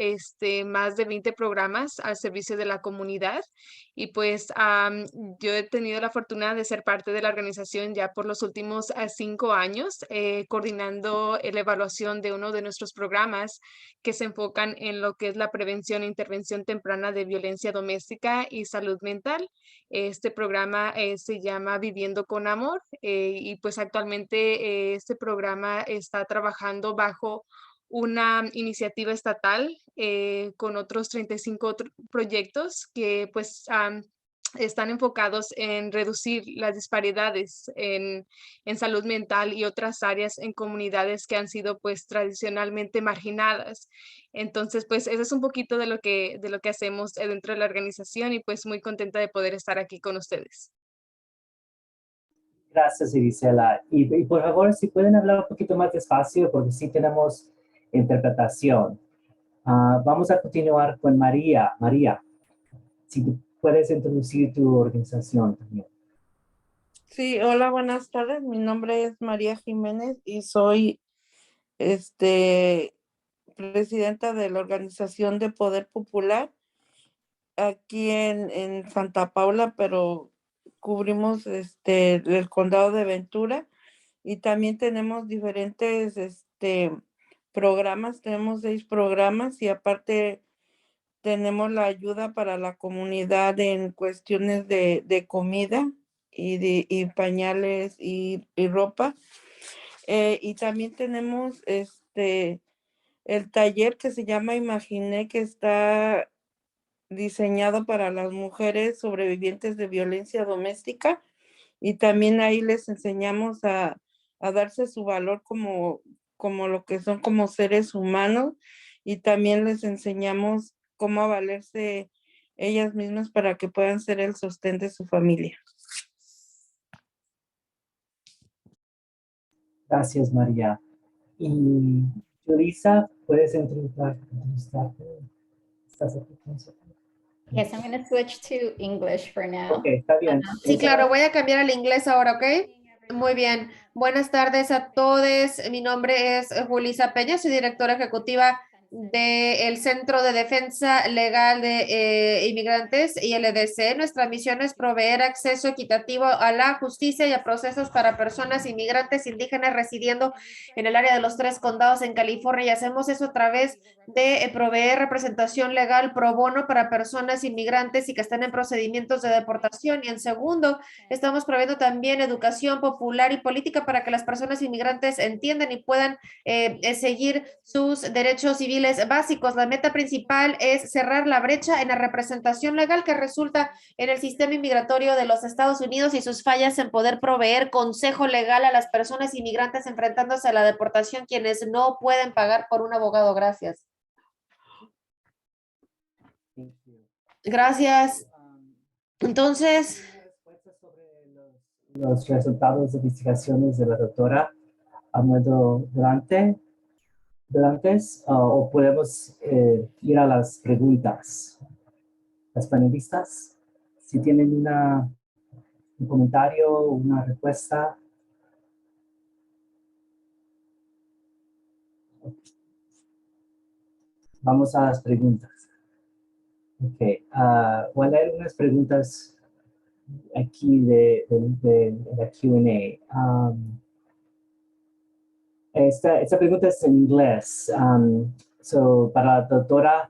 más de 20 programas al servicio de la comunidad y pues yo he tenido la fortuna de ser parte de la organización ya por los últimos 5 años, coordinando la evaluación de uno de nuestros programas que se enfocan en lo que es la prevención e intervención temprana de violencia doméstica y salud mental. Este programa se llama Viviendo con Amor y pues actualmente este programa está trabajando bajo una iniciativa estatal con otros 35 proyectos que pues están enfocados en reducir las disparidades en salud mental y otras áreas en comunidades que han sido pues tradicionalmente marginadas. Entonces, pues eso es un poquito de lo que hacemos dentro de la organización y pues muy contenta de poder estar aquí con ustedes. Gracias, Irisela. Y por favor, si pueden hablar un poquito más despacio, porque sí tenemos interpretación. Vamos a continuar con María. María, si puedes introducir tu organización también. Sí, hola, buenas tardes. Mi nombre es María Jiménez y soy presidenta de la Organización de Poder Popular aquí en Santa Paula, pero cubrimos el condado de Ventura y también tenemos diferentes programas. Tenemos 6 programas y aparte tenemos la ayuda para la comunidad en cuestiones de comida y pañales y ropa. Y también tenemos el taller que se llama Imaginé, que está diseñado para las mujeres sobrevivientes de violencia doméstica. Y también ahí les enseñamos a darse su valor como lo que son como seres humanos. Y también les enseñamos cómo valerse ellas mismas para que puedan ser el sostén de su familia. Gracias, María. Y Julissa, ¿puedes entrevistarte? ¿Estás aquí con nosotros? Yes, I'm going to switch to English for now. Ok, está bien. Sí, claro, voy a cambiar al inglés ahora, ¿ok? Muy bien. Buenas tardes a todos. Mi nombre es Julissa Peña, soy directora ejecutiva del Centro de Defensa Legal de Inmigrantes y el EDC. Nuestra misión es proveer acceso equitativo a la justicia y a procesos para personas inmigrantes indígenas residiendo en el área de los 3 condados en California, y hacemos eso a través de proveer representación legal pro bono para personas inmigrantes y que están en procedimientos de deportación. Y en segundo, estamos proveyendo también educación popular y política para que las personas inmigrantes entiendan y puedan seguir sus derechos civiles básicos. La meta principal es cerrar la brecha en la representación legal que resulta en el sistema inmigratorio de los Estados Unidos y sus fallas en poder proveer consejo legal a las personas inmigrantes enfrentándose a la deportación, quienes no pueden pagar por un abogado. Gracias. Gracias. Entonces, los resultados de investigaciones de la doctora Amuedo Durantes, o podemos ir a las preguntas. Las panelistas, si tienen un comentario, una respuesta. Vamos a las preguntas. Ok, voy a leer unas preguntas aquí de la Q&A. Esta pregunta es en inglés. Para la doctora,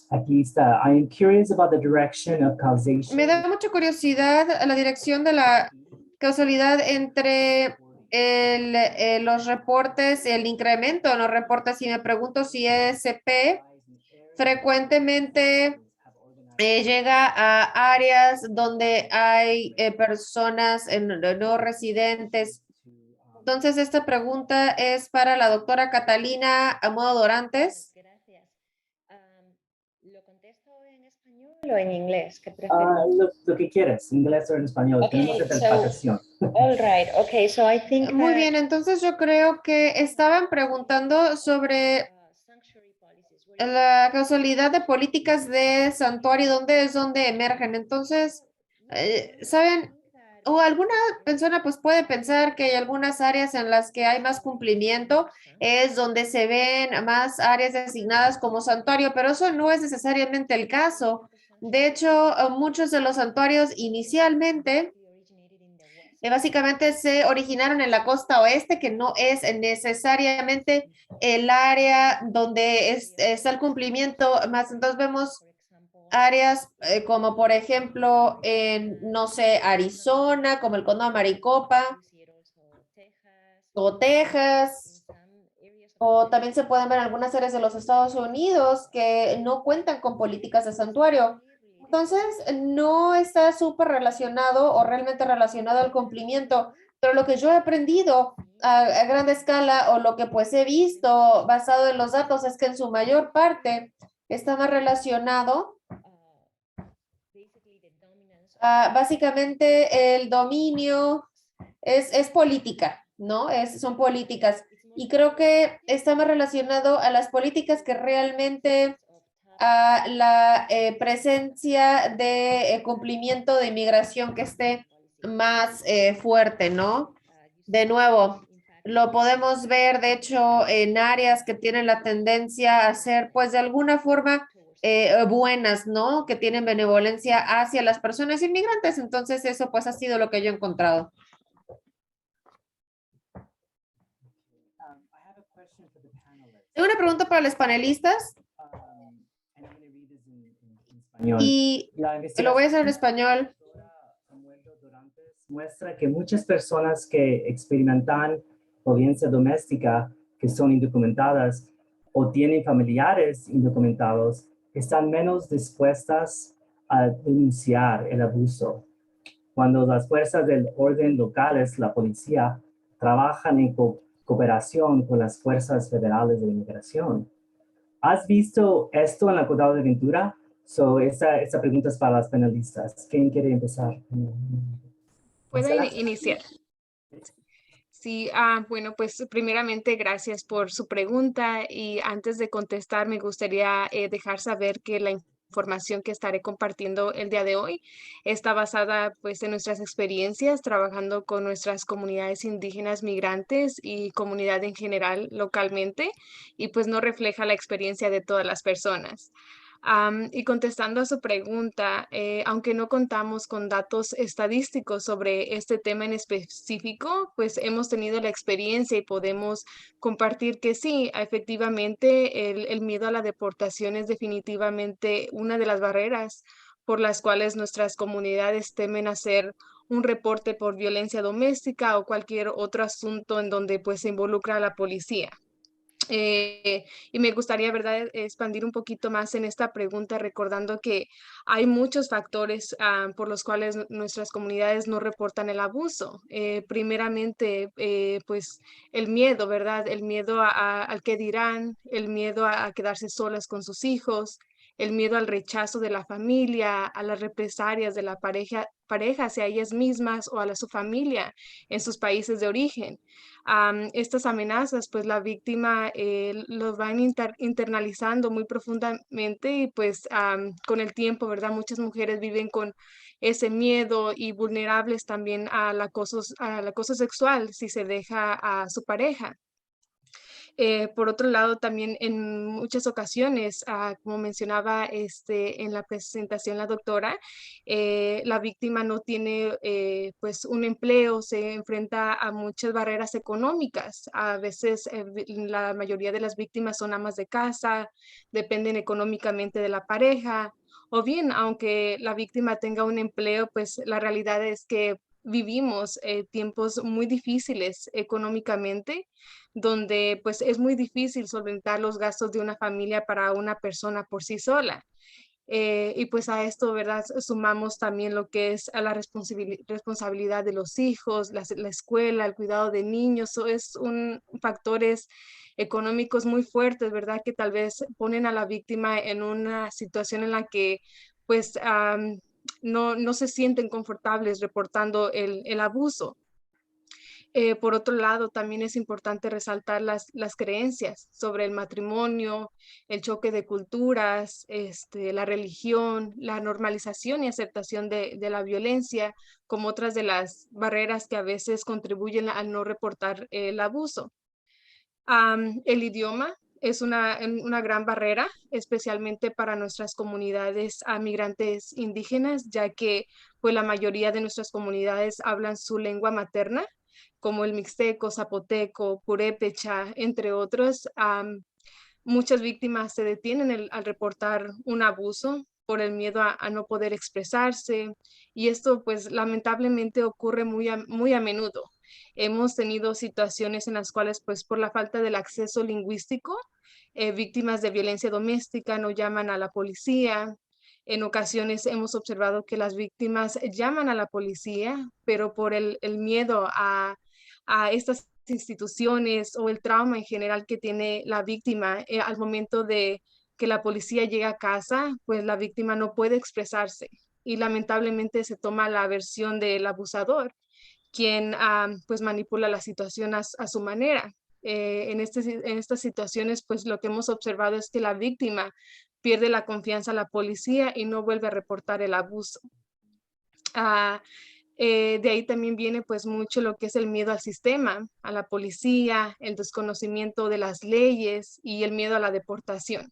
aquí está. I am curious about the direction of causation. me da mucha curiosidad la dirección de la causalidad entre los reportes, el incremento en los reportes, y me pregunto si ESP frecuentemente llega a áreas donde hay personas no residentes. Entonces, esta pregunta es para la doctora Catalina Amuedo Durantes. Gracias. ¿Lo contesto en español o en inglés? ¿Qué prefieres? Lo que quieras, en inglés o en español. Okay, Tenemos interpretación. All right. Okay, so I think Muy that, bien, entonces yo creo que estaban preguntando sobre sanctuary policies, where you- la causalidad de políticas de santuario, ¿dónde es donde emergen? Entonces, ¿saben? O alguna persona pues puede pensar que hay algunas áreas en las que hay más cumplimiento, es donde se ven más áreas designadas como santuario, pero eso no es necesariamente el caso. De hecho, muchos de los santuarios inicialmente básicamente se originaron en la costa oeste, que no es necesariamente el área donde está el cumplimiento más. Entonces vemos áreas como por ejemplo en, no sé, Arizona, como el condado de Maricopa o Texas, o también se pueden ver algunas áreas de los Estados Unidos que no cuentan con políticas de santuario. Entonces, no está súper relacionado o realmente relacionado al cumplimiento, pero lo que yo he aprendido a gran escala o lo que pues he visto basado en los datos es que en su mayor parte está más relacionado básicamente el dominio es política, ¿no? Son políticas. Y creo que está más relacionado a las políticas que realmente a la presencia de cumplimiento de inmigración que esté más fuerte, ¿no? De nuevo, lo podemos ver, de hecho, en áreas que tienen la tendencia a ser, pues, de alguna forma buenas, ¿no? Que tienen benevolencia hacia las personas inmigrantes. Entonces, eso, pues, ha sido lo que yo he encontrado. Tengo una pregunta para los panelistas y lo voy a hacer en español. Muestra que muchas personas que experimentan violencia doméstica, que son indocumentadas o tienen familiares indocumentados, están menos dispuestas a denunciar el abuso. Cuando las fuerzas del orden locales, la policía, trabajan en cooperación con las fuerzas federales de inmigración. ¿Has visto esto en la Condado de Ventura? Esta pregunta es para las panelistas. ¿Quién quiere empezar? Puedo iniciar. Sí, bueno, pues primeramente gracias por su pregunta, y antes de contestar me gustaría dejar saber que información que estaré compartiendo el día de hoy está basada pues en nuestras experiencias trabajando con nuestras comunidades indígenas migrantes y comunidad en general localmente y pues no refleja la experiencia de todas las personas. Y contestando a su pregunta, aunque no contamos con datos estadísticos sobre este tema en específico, pues hemos tenido la experiencia y podemos compartir que sí, efectivamente, el miedo a la deportación es definitivamente una de las barreras por las cuales nuestras comunidades temen hacer un reporte por violencia doméstica o cualquier otro asunto en donde pues se involucra a la policía. Y me gustaría, ¿verdad?, expandir un poquito más en esta pregunta, recordando que hay muchos factores por los cuales nuestras comunidades no reportan el abuso. Primeramente, pues el miedo, ¿verdad? El miedo al que dirán, el miedo a quedarse solas con sus hijos, el miedo al rechazo de la familia, a las represalias de la pareja hacia ellas mismas o a su familia en sus países de origen. Estas amenazas, pues la víctima los van internalizando muy profundamente y pues con el tiempo, ¿verdad? Muchas mujeres viven con ese miedo y vulnerables también al acoso sexual si se deja a su pareja. Por otro lado, también en muchas ocasiones, como mencionaba en la presentación la doctora, la víctima no tiene pues un empleo, se enfrenta a muchas barreras económicas. A veces la mayoría de las víctimas son amas de casa, dependen económicamente de la pareja, o bien, aunque la víctima tenga un empleo, pues la realidad es que vivimos tiempos muy difíciles económicamente, donde pues es muy difícil solventar los gastos de una familia para una persona por sí sola. Y pues a esto, ¿verdad? Sumamos también lo que es a la responsabilidad de los hijos, la escuela, el cuidado de niños. Es factores económicos muy fuertes, ¿verdad? Que tal vez ponen a la víctima en una situación en la que pues no se sienten confortables reportando el abuso. Por otro lado, también es importante resaltar las creencias sobre el matrimonio, el choque de culturas, la religión, la normalización y aceptación de la violencia, como otras de las barreras que a veces contribuyen al no reportar el abuso. El idioma es una gran barrera, especialmente para nuestras comunidades migrantes indígenas, ya que pues, la mayoría de nuestras comunidades hablan su lengua materna, como el mixteco, zapoteco, purépecha, entre otros. Muchas víctimas se detienen al reportar un abuso por el miedo a no poder expresarse, y esto pues lamentablemente ocurre muy a menudo. Hemos tenido situaciones en las cuales pues por la falta del acceso lingüístico, víctimas de violencia doméstica no llaman a la policía. En ocasiones hemos observado que las víctimas llaman a la policía, pero por el miedo a estas instituciones o el trauma en general que tiene la víctima al momento de que la policía llega a casa, pues la víctima no puede expresarse y lamentablemente se toma la versión del abusador, quien pues manipula la situación a su manera. En estas situaciones, pues lo que hemos observado es que la víctima pierde la confianza a la policía y no vuelve a reportar el abuso. De ahí también viene pues mucho lo que es el miedo al sistema, a la policía, el desconocimiento de las leyes y el miedo a la deportación.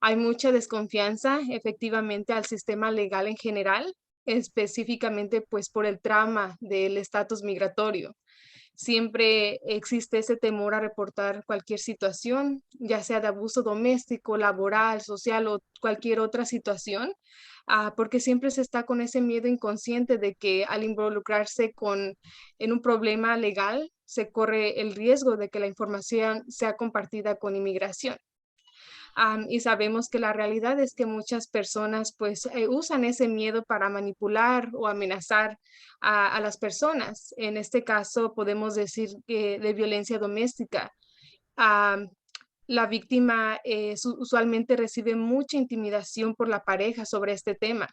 Hay mucha desconfianza efectivamente al sistema legal en general, específicamente pues por el trauma del estatus migratorio. Siempre existe ese temor a reportar cualquier situación, ya sea de abuso doméstico, laboral, social o cualquier otra situación, porque siempre se está con ese miedo inconsciente de que al involucrarse en un problema legal, se corre el riesgo de que la información sea compartida con inmigración. Y sabemos que la realidad es que muchas personas pues usan ese miedo para manipular o amenazar a las personas. En este caso podemos decir que de violencia doméstica. La víctima usualmente recibe mucha intimidación por la pareja sobre este tema,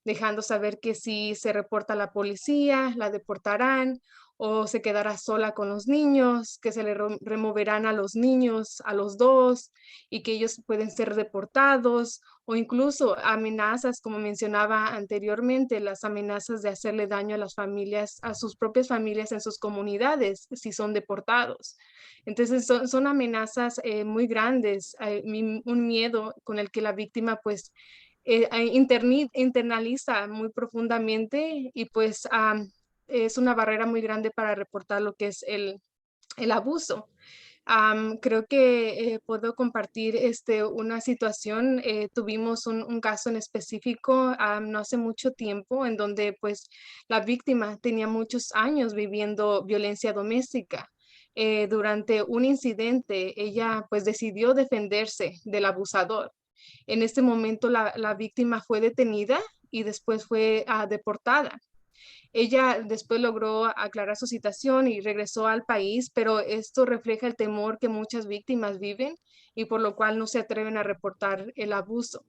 dejando saber que si se reporta a la policía, la deportarán o se quedará sola con los niños, que se le removerán a los niños, a los dos, y que ellos pueden ser deportados, o incluso amenazas, como mencionaba anteriormente, las amenazas de hacerle daño a las familias, a sus propias familias en sus comunidades, si son deportados. Entonces son amenazas muy grandes, un miedo con el que la víctima pues internaliza muy profundamente y pues es una barrera muy grande para reportar lo que es el abuso. Creo que puedo compartir una situación. Tuvimos un caso en específico no hace mucho tiempo en donde pues la víctima tenía muchos años viviendo violencia doméstica. Durante un incidente, ella pues decidió defenderse del abusador. En este momento la víctima fue detenida y después fue deportada. Ella después logró aclarar su situación y regresó al país, pero esto refleja el temor que muchas víctimas viven y por lo cual no se atreven a reportar el abuso.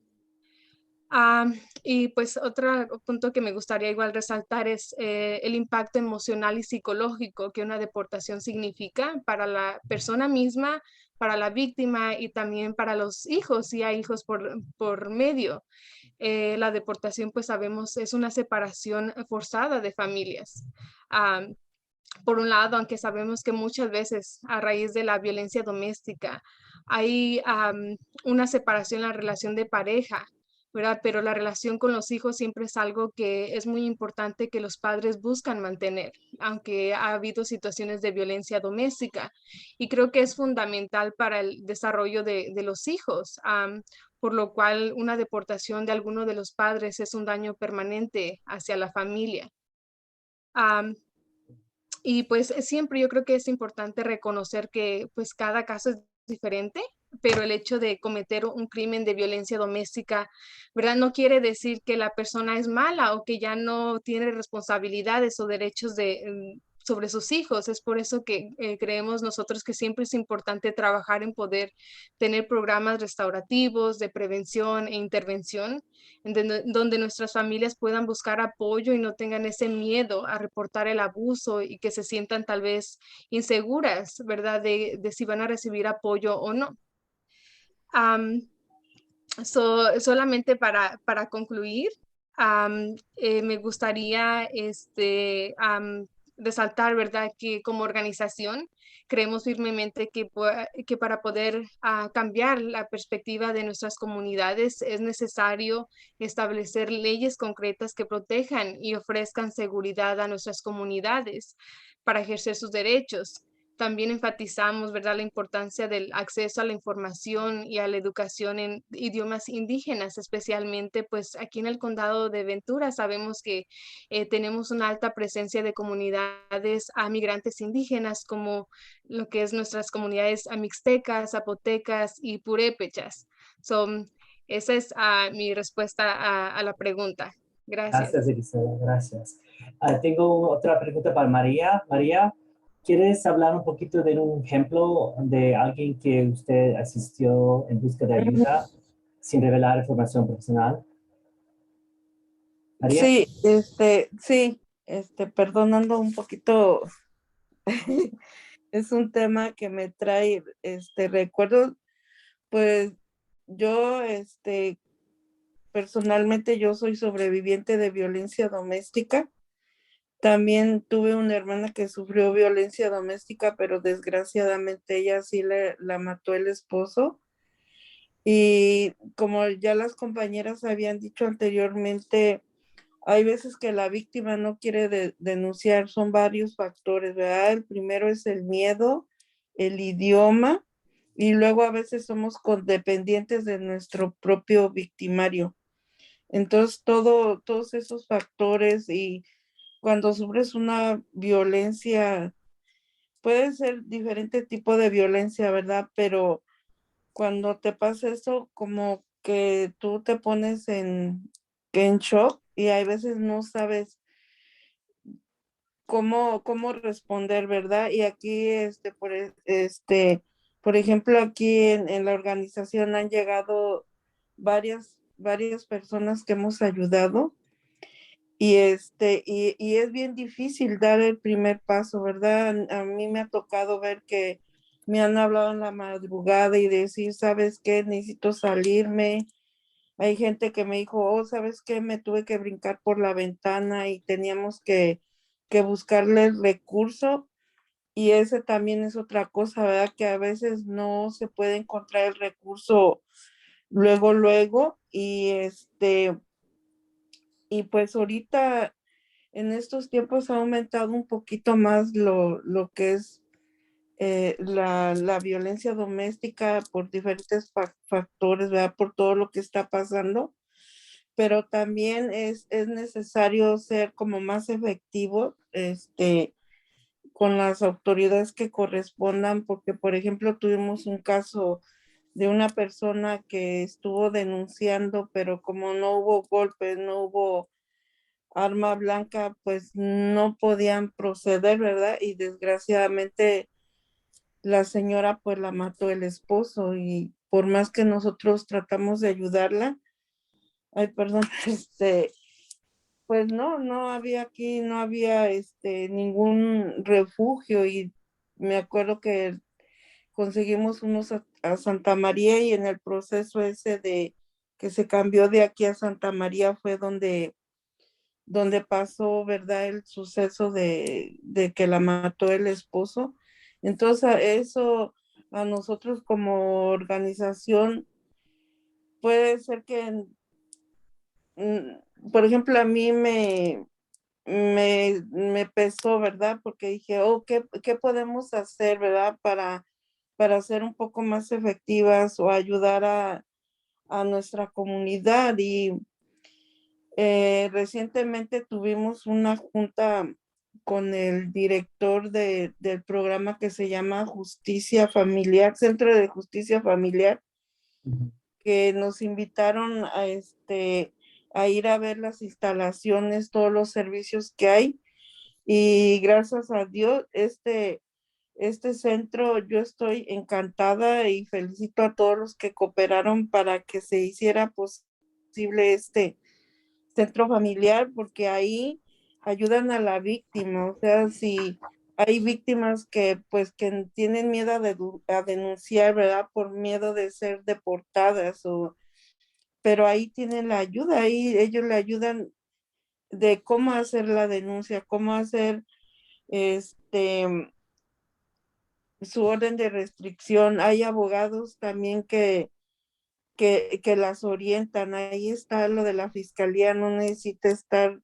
Y pues otro punto que me gustaría igual resaltar es el impacto emocional y psicológico que una deportación significa para la persona misma, para la víctima y también para los hijos, si hay hijos por medio. La deportación, pues sabemos, es una separación forzada de familias. Por un lado, aunque sabemos que muchas veces a raíz de la violencia doméstica hay una separación en la relación de pareja, ¿verdad? Pero la relación con los hijos siempre es algo que es muy importante que los padres buscan mantener, aunque ha habido situaciones de violencia doméstica. Y creo que es fundamental para el desarrollo de los hijos, por lo cual una deportación de alguno de los padres es un daño permanente hacia la familia. Y pues siempre yo creo que es importante reconocer que pues cada caso es diferente, pero el hecho de cometer un crimen de violencia doméstica, ¿verdad? No quiere decir que la persona es mala o que ya no tiene responsabilidades o derechos sobre sus hijos. Es por eso que creemos nosotros que siempre es importante trabajar en poder tener programas restaurativos de prevención e intervención, donde nuestras familias puedan buscar apoyo y no tengan ese miedo a reportar el abuso y que se sientan tal vez inseguras, ¿verdad? De si van a recibir apoyo o no. Solamente para concluir, me gustaría resaltar, ¿verdad?, que como organización creemos firmemente que para poder cambiar la perspectiva de nuestras comunidades es necesario establecer leyes concretas que protejan y ofrezcan seguridad a nuestras comunidades para ejercer sus derechos. También enfatizamos, ¿verdad?, la importancia del acceso a la información y a la educación en idiomas indígenas, especialmente pues aquí en el condado de Ventura sabemos que tenemos una alta presencia de comunidades migrantes indígenas como lo que es nuestras comunidades mixtecas, zapotecas y purépechas. Esa es mi respuesta a la pregunta. Gracias. Gracias, Elizabeth, gracias. Tengo otra pregunta para María. María, ¿quieres hablar un poquito de un ejemplo de alguien que usted asistió en busca de ayuda sin revelar información profesional? María. Sí, perdonando un poquito, es un tema que me trae, recuerdo, pues yo, personalmente yo soy sobreviviente de violencia doméstica. También tuve una hermana que sufrió violencia doméstica, pero desgraciadamente ella sí la mató el esposo. Y como ya las compañeras habían dicho anteriormente, hay veces que la víctima no quiere denunciar, son varios factores, ¿verdad? El primero es el miedo, el idioma, y luego a veces somos codependientes de nuestro propio victimario. Entonces, todos esos factores, y cuando sufres una violencia, puede ser diferente tipo de violencia, ¿verdad? Pero cuando te pasa eso, como que tú te pones en shock y hay veces no sabes cómo responder, ¿verdad? Y aquí, por ejemplo, aquí en la organización han llegado varias personas que hemos ayudado Y y es bien difícil dar el primer paso, ¿verdad? A mí me ha tocado ver que me han hablado en la madrugada y decir, ¿sabes qué? Necesito salirme. Hay gente que me dijo, oh, ¿sabes qué? Me tuve que brincar por la ventana y teníamos que buscarle el recurso. Y ese también es otra cosa, ¿verdad? Que a veces no se puede encontrar el recurso luego. Y pues ahorita en estos tiempos ha aumentado un poquito más lo que es la violencia doméstica por diferentes factores, ¿verdad? Por todo lo que está pasando, pero también es necesario ser como más efectivo, con las autoridades que correspondan, porque por ejemplo tuvimos un caso de una persona que estuvo denunciando, pero como no hubo golpes, no hubo arma blanca, pues no podían proceder, ¿verdad? Y desgraciadamente la señora pues la mató el esposo y por más que nosotros tratamos de ayudarla, ay, perdón, pues no había aquí, no había ningún refugio y me acuerdo que conseguimos unos a Santa María y en el proceso ese de que se cambió de aquí a Santa María fue donde pasó, ¿verdad? El suceso de que la mató el esposo. Entonces, eso a nosotros como organización puede ser que, por ejemplo, a mí me pesó, ¿verdad? Porque dije, oh, ¿qué podemos hacer, ¿verdad? Para ser un poco más efectivas o ayudar a nuestra comunidad. Y recientemente tuvimos una junta con el director del programa que se llama Justicia Familiar, Centro de Justicia Familiar, que nos invitaron a ir a ver las instalaciones, todos los servicios que hay. Y gracias a Dios, este centro, yo estoy encantada y felicito a todos los que cooperaron para que se hiciera posible este centro familiar, porque ahí ayudan a la víctima. O sea, si hay víctimas que pues que tienen miedo a denunciar, ¿verdad? Por miedo de ser deportadas pero ahí tienen la ayuda, ahí ellos le ayudan de cómo hacer la denuncia, cómo hacer su orden de restricción. Hay abogados también que las orientan. Ahí está lo de la fiscalía, no necesita estar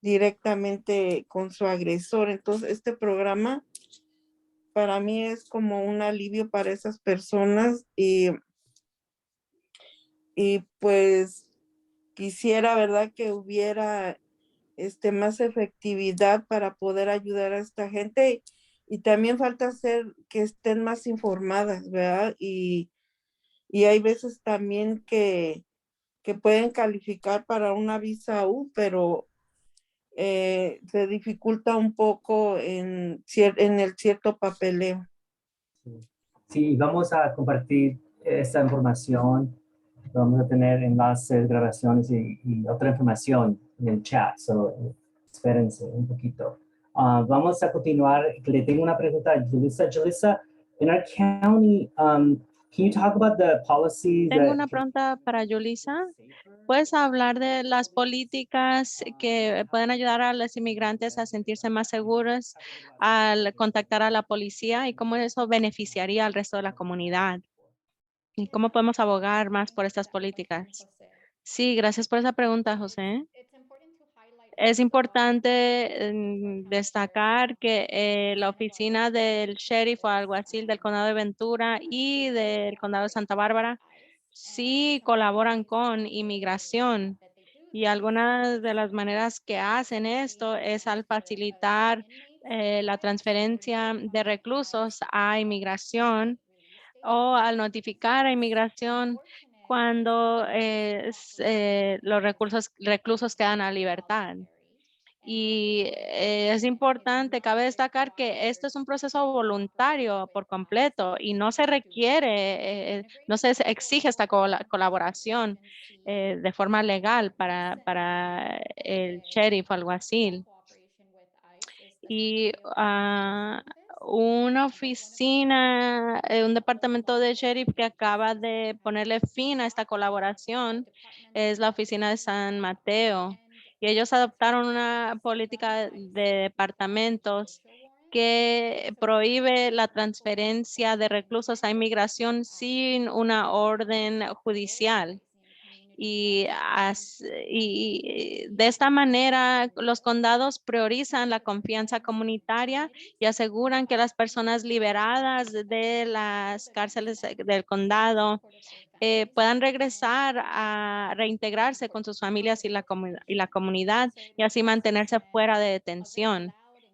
directamente con su agresor. Entonces, este programa para mí es como un alivio para esas personas y pues quisiera, ¿verdad? Que hubiera más efectividad para poder ayudar a esta gente y también falta hacer que estén más informadas, ¿verdad? Y hay veces también que pueden calificar para una visa U, pero se dificulta un poco en el cierto papeleo. Sí, vamos a compartir esta información. Vamos a tener enlaces, grabaciones y otra información en el chat. So, espérense un poquito. Vamos a continuar. Le tengo una pregunta a Julissa. Julissa, in our county, can you talk about the policies Tengo una pregunta para Yulisa. ¿Puedes hablar de las políticas que pueden ayudar a los inmigrantes a sentirse más seguros al contactar a la policía y cómo eso beneficiaría al resto de la comunidad? ¿Y cómo podemos abogar más por estas políticas? Sí, gracias por esa pregunta, José. Es importante destacar que la oficina del sheriff o alguacil del condado de Ventura y del condado de Santa Bárbara sí colaboran con inmigración. Y algunas de las maneras que hacen esto es al facilitar la transferencia de reclusos a inmigración o al notificar a inmigración cuando los reclusos quedan a libertad. Y es importante, cabe destacar que esto es un proceso voluntario por completo y no se requiere, no se exige esta colaboración de forma legal para el sheriff o alguacil. Y una oficina, un departamento de sheriff que acaba de ponerle fin a esta colaboración es la oficina de San Mateo. Y ellos adoptaron una política de departamentos que prohíbe la transferencia de reclusos a inmigración sin una orden judicial. Y de esta manera los condados priorizan la confianza comunitaria y aseguran que las personas liberadas de las cárceles del condado puedan regresar a reintegrarse con sus familias y la comunidad y así mantenerse fuera de detención.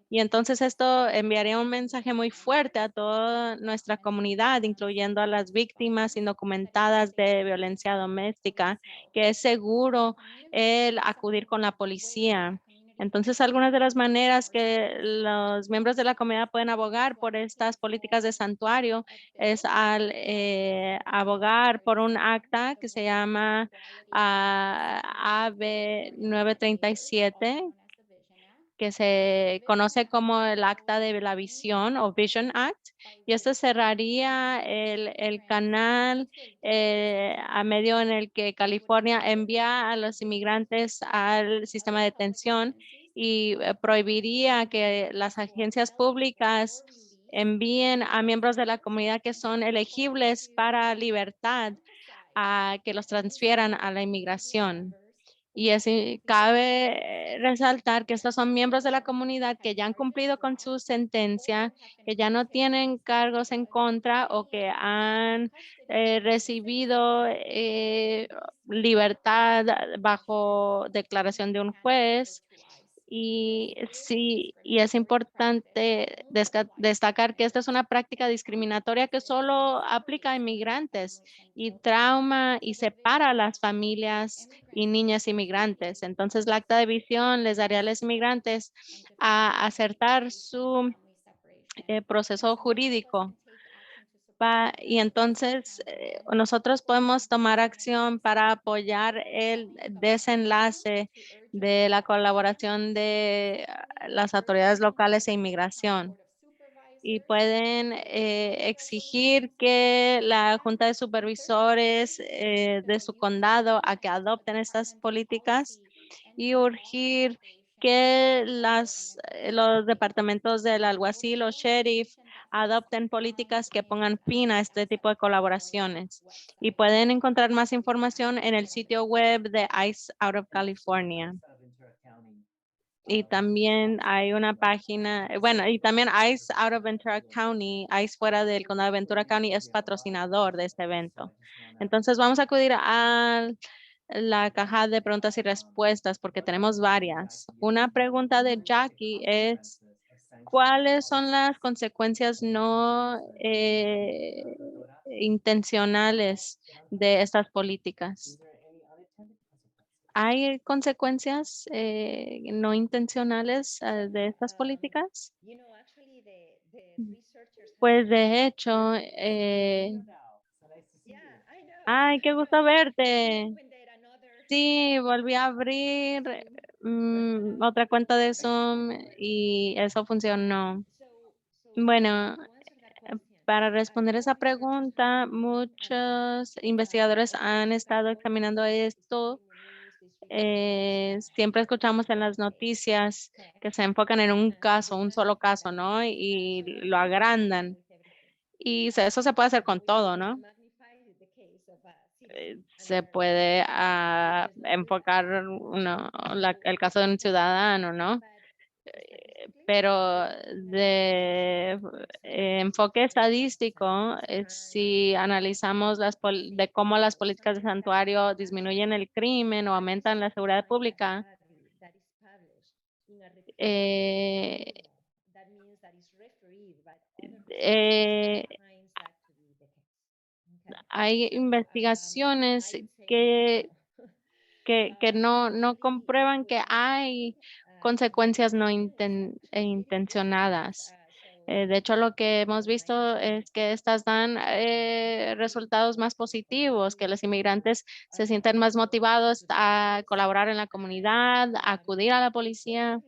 Y entonces esto enviaría un mensaje muy fuerte a toda nuestra comunidad, incluyendo a las víctimas indocumentadas de violencia doméstica, que es seguro el acudir con la policía. Entonces, algunas de las maneras que los miembros de la comunidad pueden abogar por estas políticas de santuario es al abogar por un acta que se llama AB 937, que se conoce como el Acta de la Visión o Vision Act, y esto cerraría el canal a medio en el que California envía a los inmigrantes al sistema de detención y prohibiría que las agencias públicas envíen a miembros de la comunidad que son elegibles para libertad a que los transfieran a la inmigración. Y así cabe resaltar que estos son miembros de la comunidad que ya han cumplido con su sentencia, que ya no tienen cargos en contra o que han recibido libertad bajo declaración de un juez. Y sí, y es importante destacar que esta es una práctica discriminatoria que solo aplica a inmigrantes y trauma y separa a las familias y niñas inmigrantes. Entonces, la acta de visión les daría a los inmigrantes a acertar su proceso jurídico. Y entonces nosotros podemos tomar acción para apoyar el desenlace de la colaboración de las autoridades locales e inmigración. Y pueden exigir que la Junta de Supervisores de su condado a que adopten estas políticas y urgir que los departamentos del alguacil o sheriff adopten políticas que pongan fin a este tipo de colaboraciones. Y pueden encontrar más información en el sitio web de ICE Out of California. Y también hay una página, bueno, y también ICE Out of Ventura County, ICE fuera del condado de Ventura County es patrocinador de este evento. Entonces vamos a acudir a la caja de preguntas y respuestas porque tenemos varias. Una pregunta de Jackie es, ¿cuáles son las consecuencias no intencionales de estas políticas? ¿Hay consecuencias no intencionales de estas políticas? Pues de hecho, ay, qué gusto verte. Sí, volví a abrir otra cuenta de Zoom y eso funcionó. Bueno, para responder esa pregunta, muchos investigadores han estado examinando esto. Siempre escuchamos en las noticias que se enfocan en un caso, un solo caso, ¿no? Y lo agrandan. Y eso se puede hacer con todo, ¿no? Se puede enfocar el caso de un ciudadano, ¿no? Pero de enfoque estadístico, si analizamos de cómo las políticas de santuario disminuyen el crimen o aumentan la seguridad pública, eh, eh, hay investigaciones que no comprueban que hay consecuencias no intencionadas. De hecho, lo que hemos visto es que estas dan resultados más positivos, que los inmigrantes se sienten más motivados a colaborar en la comunidad, a acudir a la policía.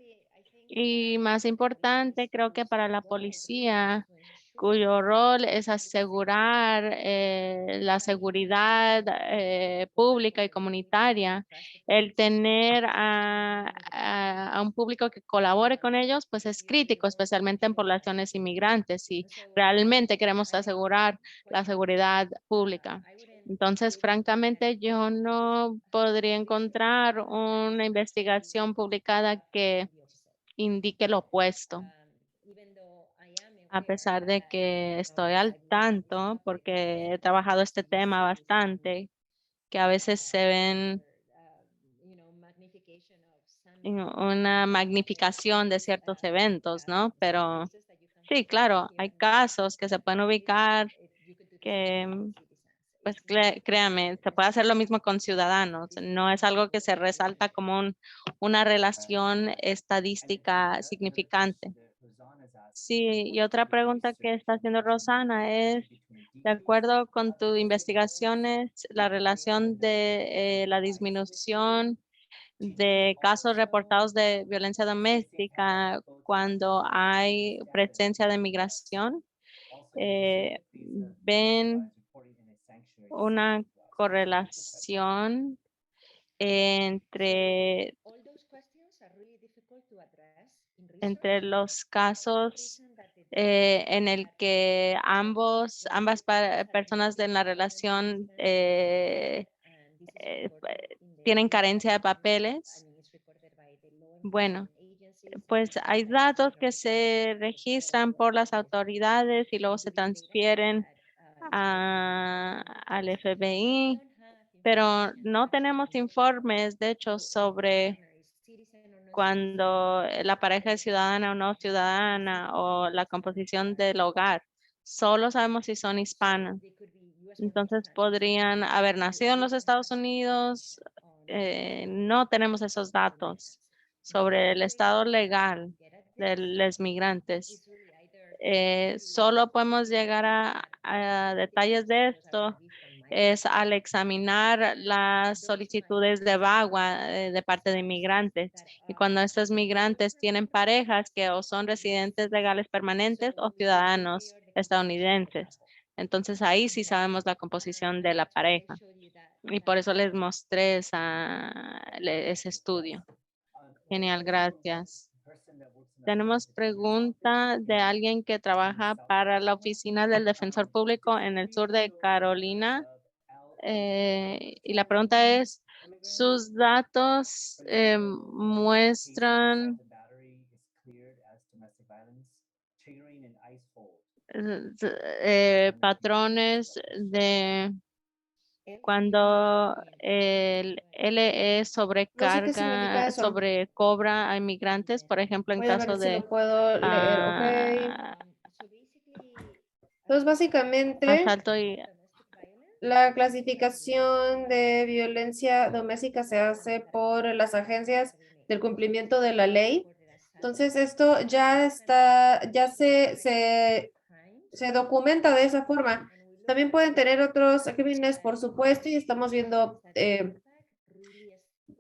Y más importante, creo que para la policía, cuyo rol es asegurar la seguridad pública y comunitaria, el tener a un público que colabore con ellos, pues es crítico, especialmente en poblaciones inmigrantes, si realmente queremos asegurar la seguridad pública. Entonces, francamente, yo no podría encontrar una investigación publicada que indique lo opuesto. A pesar de que estoy al tanto, porque he trabajado este tema bastante, que a veces se ven una magnificación de ciertos eventos, ¿no? Pero sí, claro, hay casos que se pueden ubicar que, pues créame, se puede hacer lo mismo con ciudadanos. No es algo que se resalta como una relación estadística significante. Sí, y otra pregunta que está haciendo Rosana es, de acuerdo con tus investigaciones, la relación de la disminución de casos reportados de violencia doméstica cuando hay presencia de migración, ven una correlación entre los casos en el que ambas personas de la relación tienen carencia de papeles. Bueno, pues hay datos que se registran por las autoridades y luego se transfieren al FBI, pero no tenemos informes, de hecho, sobre cuando la pareja es ciudadana o no ciudadana o la composición del hogar. Solo sabemos si son hispanas. Entonces podrían haber nacido en los Estados Unidos. No tenemos esos datos sobre el estado legal de los migrantes. Solo podemos llegar a detalles de esto es al examinar las solicitudes de VAWA de parte de inmigrantes. Y cuando estos migrantes tienen parejas que o son residentes legales permanentes o ciudadanos estadounidenses. Entonces ahí sí sabemos la composición de la pareja. Y por eso les mostré ese estudio. Genial, gracias. Tenemos pregunta de alguien que trabaja para la oficina del defensor público en el sur de Carolina. Y la pregunta es, ¿sus datos muestran patrones de cuando el LE sobrecarga, eso. sobrecobra a inmigrantes, por ejemplo, en Voy a ver caso si de lo puedo leer, ok. Entonces, básicamente, más alto y la clasificación de violencia doméstica se hace por las agencias del cumplimiento de la ley. Entonces, esto ya está, ya se documenta de esa forma. También pueden tener otros crímenes, por supuesto, y estamos viendo,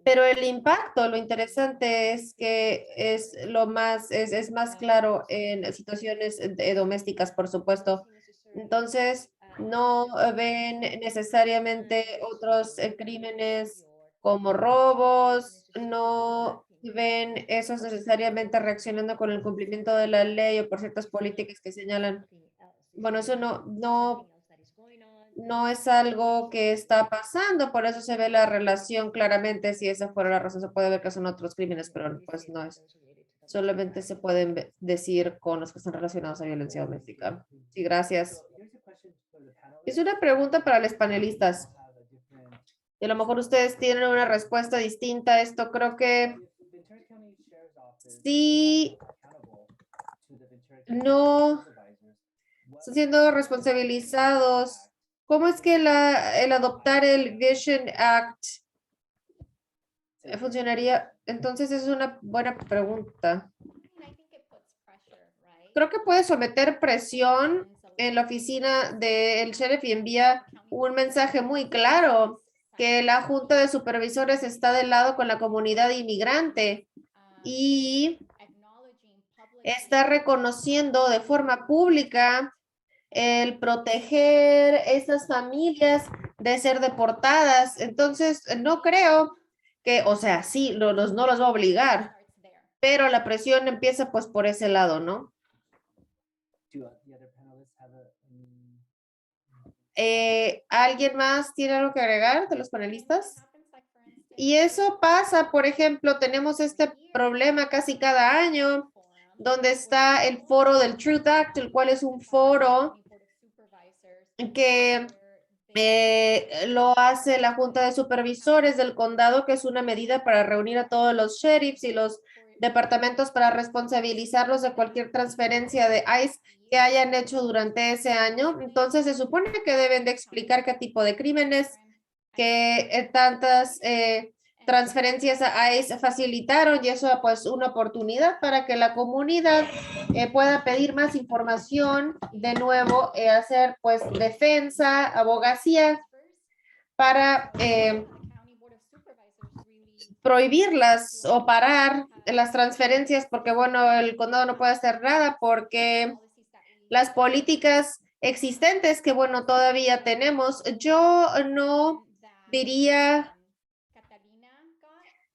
pero el impacto, lo interesante es que es es más claro en situaciones domésticas, por supuesto. Entonces, no ven necesariamente otros crímenes como robos, no ven esos necesariamente reaccionando con el cumplimiento de la ley o por ciertas políticas que señalan. Bueno, eso no es algo que está pasando, por eso se ve la relación claramente. Si esa fuera la razón, se puede ver que son otros crímenes, pero pues no es. Solamente se pueden decir con los que están relacionados a violencia doméstica. Sí, gracias. Es una pregunta para los panelistas. Y a lo mejor ustedes tienen una respuesta distinta a esto. Creo que sí, no están siendo responsabilizados. ¿Cómo es que el adoptar el Vision Act funcionaría? Entonces es una buena pregunta. Creo que puede someter presión en la oficina del sheriff y envía un mensaje muy claro que la junta de supervisores está del lado con la comunidad inmigrante y está reconociendo de forma pública el proteger esas familias de ser deportadas. Entonces, no creo que, o sea, sí, no los va a obligar, pero la presión empieza pues por ese lado, ¿no? ¿Alguien más tiene algo que agregar de los panelistas? Y eso pasa, por ejemplo, tenemos este problema casi cada año, donde está el foro del Truth Act, el cual es un foro que lo hace la Junta de Supervisores del Condado, que es una medida para reunir a todos los sheriffs y los departamentos para responsabilizarlos de cualquier transferencia de ICE que hayan hecho durante ese año. Entonces, se supone que deben de explicar qué tipo de crímenes, que tantas transferencias a ICE facilitaron, y eso pues una oportunidad para que la comunidad pueda pedir más información, de nuevo hacer pues defensa, abogacía para prohibirlas o parar las transferencias, porque bueno, el condado no puede hacer nada porque las políticas existentes que bueno, todavía tenemos, yo no diría.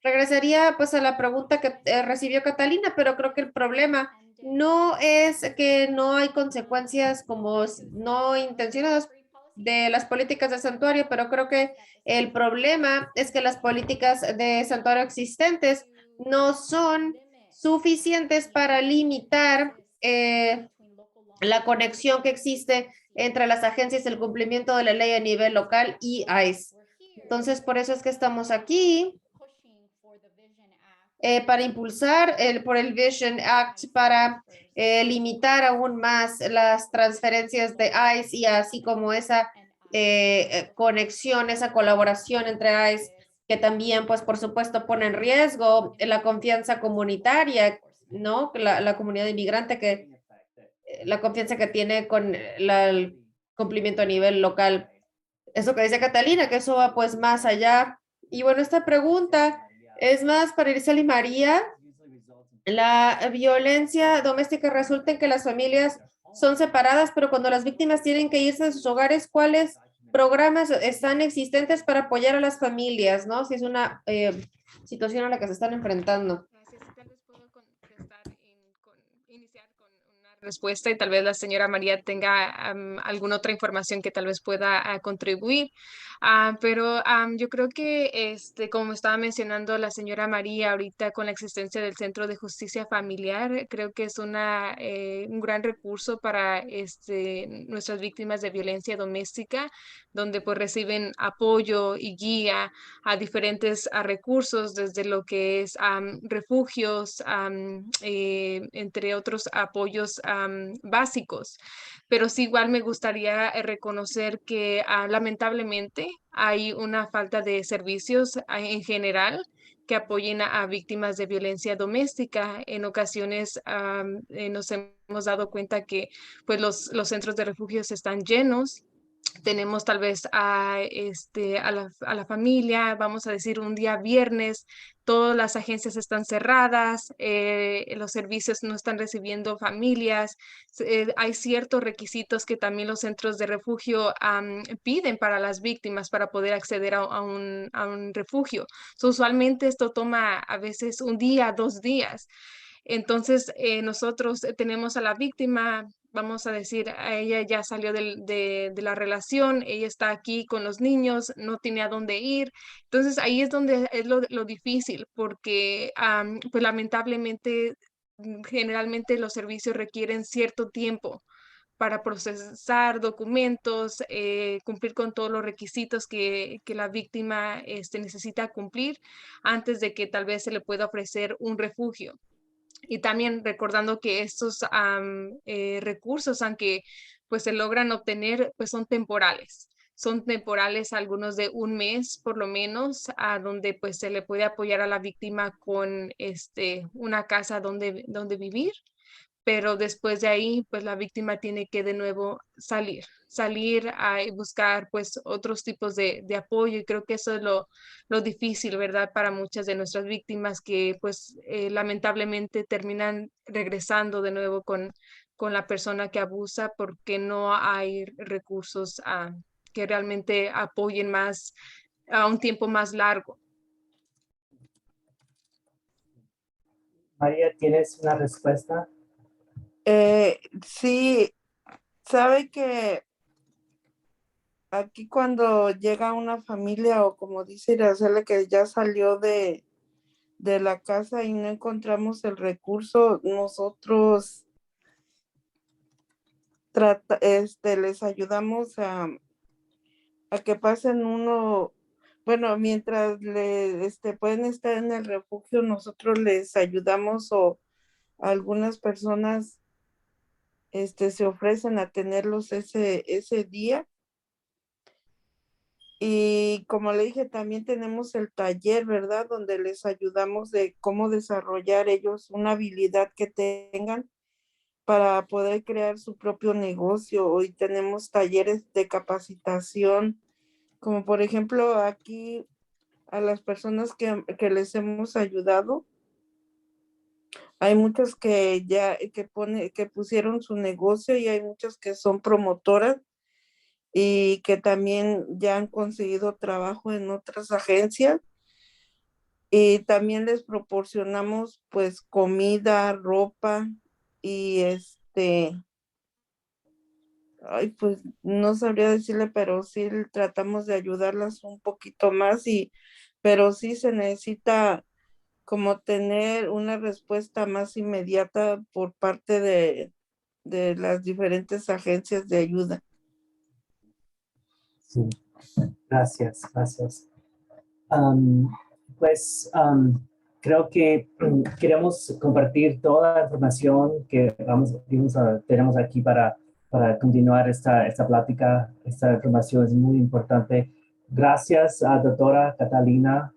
Regresaría pues a la pregunta que recibió Catalina, pero creo que el problema no es que no hay consecuencias como no intencionadas de las políticas de santuario, pero creo que el problema es que las políticas de santuario existentes no son suficientes para limitar la conexión que existe entre las agencias del cumplimiento de la ley a nivel local y ICE. Entonces, por eso es que estamos aquí. Para impulsar por el Vision Act para limitar aún más las transferencias de ICE y así como esa conexión, esa colaboración entre ICE que también, pues, por supuesto, pone en riesgo la confianza comunitaria, ¿no? La comunidad inmigrante que la confianza que tiene con el cumplimiento a nivel local. Eso que dice Catalina, que eso va pues más allá. Y bueno, esta pregunta es más para Irisel y María. La violencia doméstica resulta en que las familias son separadas, pero cuando las víctimas tienen que irse de sus hogares, ¿cuáles programas están existentes para apoyar a las familias, no? Si es una situación a la que se están enfrentando. Gracias. Tal vez puedo iniciar con una respuesta y tal vez la señora María tenga alguna otra información que tal vez pueda contribuir. Pero yo creo que, como estaba mencionando la señora María ahorita con la existencia del Centro de Justicia Familiar, creo que es un gran recurso para nuestras víctimas de violencia doméstica, donde pues reciben apoyo y guía a diferentes recursos, desde lo que es refugios, entre otros apoyos básicos. Pero sí, igual me gustaría reconocer que lamentablemente hay una falta de servicios en general que apoyen a víctimas de violencia doméstica. En ocasiones nos hemos dado cuenta que pues, los centros de refugios están llenos. Tenemos tal vez a la familia, vamos a decir un día viernes, todas las agencias están cerradas, los servicios no están recibiendo familias, hay ciertos requisitos que también los centros de refugio piden para las víctimas para poder acceder a un refugio. Usualmente esto toma a veces un día, 2 días. Entonces, nosotros tenemos a la víctima, vamos a decir, a ella ya salió de la relación, ella está aquí con los niños, no tiene a dónde ir. Entonces, ahí es donde es lo difícil, porque pues lamentablemente, generalmente los servicios requieren cierto tiempo para procesar documentos, cumplir con todos los requisitos que la víctima necesita cumplir antes de que tal vez se le pueda ofrecer un refugio. Y también recordando que estos recursos, aunque pues se logran obtener, pues son temporales. son temporales, algunos de un mes por lo menos, a donde pues se le puede apoyar a la víctima con una casa donde vivir, pero después de ahí pues la víctima tiene que de nuevo salir a buscar pues otros tipos de apoyo, y creo que eso es lo difícil, ¿verdad? Para muchas de nuestras víctimas que pues lamentablemente terminan regresando de nuevo con la persona que abusa porque no hay recursos que realmente apoyen más a un tiempo más largo. María, ¿tienes una respuesta? Sí, sabe que aquí cuando llega una familia o como dice Iracema que ya salió de la casa y no encontramos el recurso, nosotros les ayudamos a que pasen bueno, mientras pueden estar en el refugio, nosotros les ayudamos o algunas personas se ofrecen a tenerlos ese día. Y como le dije, también tenemos el taller, ¿verdad? Donde les ayudamos de cómo desarrollar ellos una habilidad que tengan para poder crear su propio negocio. Hoy tenemos talleres de capacitación, como por ejemplo aquí a las personas que les hemos ayudado. Hay muchas que ya que pusieron su negocio y hay muchas que son promotoras y que también ya han conseguido trabajo en otras agencias. Y también les proporcionamos pues comida, ropa y ay, pues no sabría decirle, pero sí tratamos de ayudarlas un poquito más pero sí se necesita como tener una respuesta más inmediata por parte de las diferentes agencias de ayuda. Sí, gracias, gracias. Creo que queremos compartir toda la información que tenemos aquí para continuar esta plática. Esta información es muy importante. Gracias a doctora Catalina,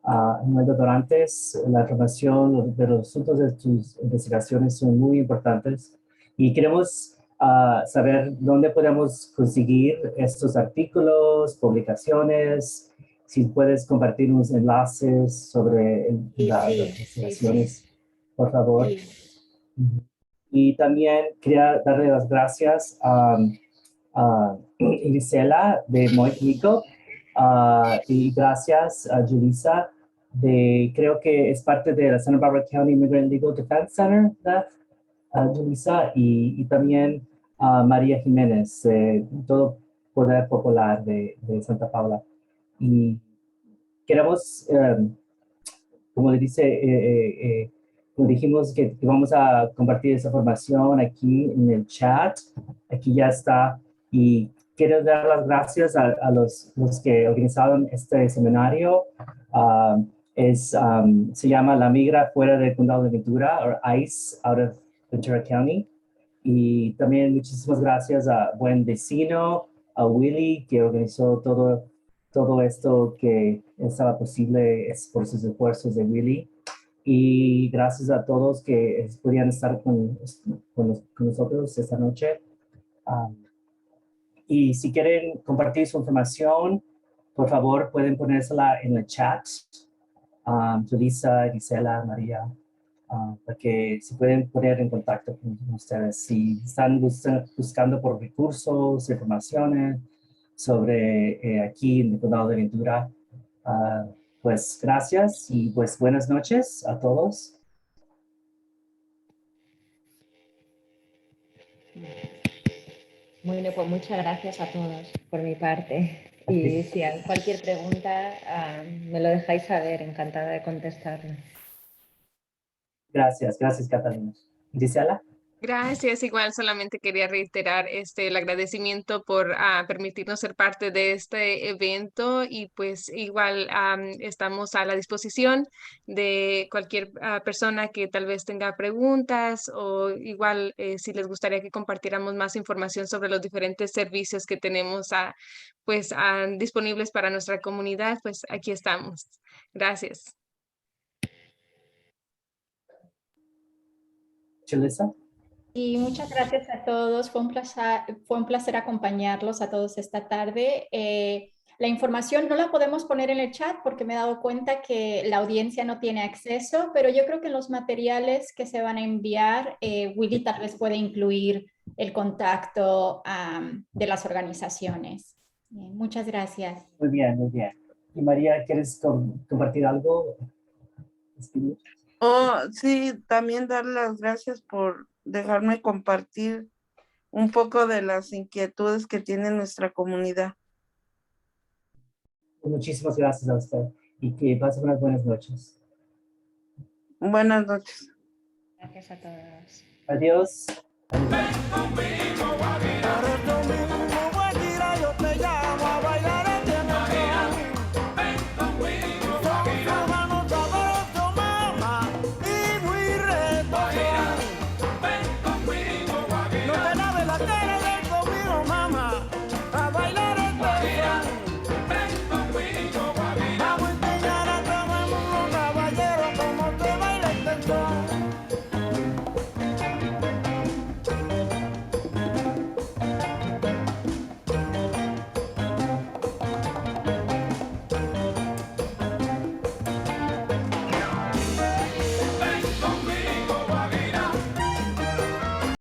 a los doctorantes. La información de los asuntos de tus investigaciones son muy importantes y queremos saber dónde podemos conseguir estos artículos, publicaciones, si puedes compartir unos enlaces sobre las investigaciones, por favor. Y también quería darle las gracias a Gisela de Moico y gracias a Julissa creo que es parte de la Santa Barbara County Immigrant Legal Defense Center, ¿verdad? Julissa, y también a María Jiménez, todo Poder Popular de Santa Paula. Y queremos, como le dice, como dijimos que vamos a compartir esa información aquí en el chat, aquí ya está. Y quiero dar las gracias a los que organizaron este seminario. Se llama La Migra Fuera del Condado de Ventura, o ICE, out of Ventura County. Y también muchísimas gracias a Buen Vecino, a Willy, que organizó todo esto que estaba posible es por sus esfuerzos de Willy. Y gracias a todos que podían estar con nosotros esta noche. Y si quieren compartir su información, por favor, pueden ponérsela en el chat. Julissa, Gisela, María, para que se pueden poner en contacto con ustedes. Si están buscando por recursos, informaciones sobre aquí en el Condado de Ventura, pues gracias y pues buenas noches a todos. Bueno, pues muchas gracias a todos por mi parte. Y si hay cualquier pregunta, me lo dejáis saber, encantada de contestarlo. Gracias, Catalina. Gisela. Gracias, igual solamente quería reiterar el agradecimiento por permitirnos ser parte de este evento y pues igual estamos a la disposición de cualquier persona que tal vez tenga preguntas o igual si les gustaría que compartiéramos más información sobre los diferentes servicios que tenemos disponibles para nuestra comunidad, pues aquí estamos. Gracias. Julissa? Y muchas gracias a todos. Fue un placer acompañarlos a todos esta tarde. La información no la podemos poner en el chat porque me he dado cuenta que la audiencia no tiene acceso, pero yo creo que en los materiales que se van a enviar, Willy tal vez puede incluir el contacto de las organizaciones. Muchas gracias. Muy bien, muy bien. Y María, ¿quieres compartir algo? ¿Escribir? Oh, sí, también dar las gracias por dejarme compartir un poco de las inquietudes que tiene nuestra comunidad. Muchísimas gracias a usted y que pasen unas buenas noches. Buenas noches. Gracias a todos. Adiós. Ven conmigo a mirar.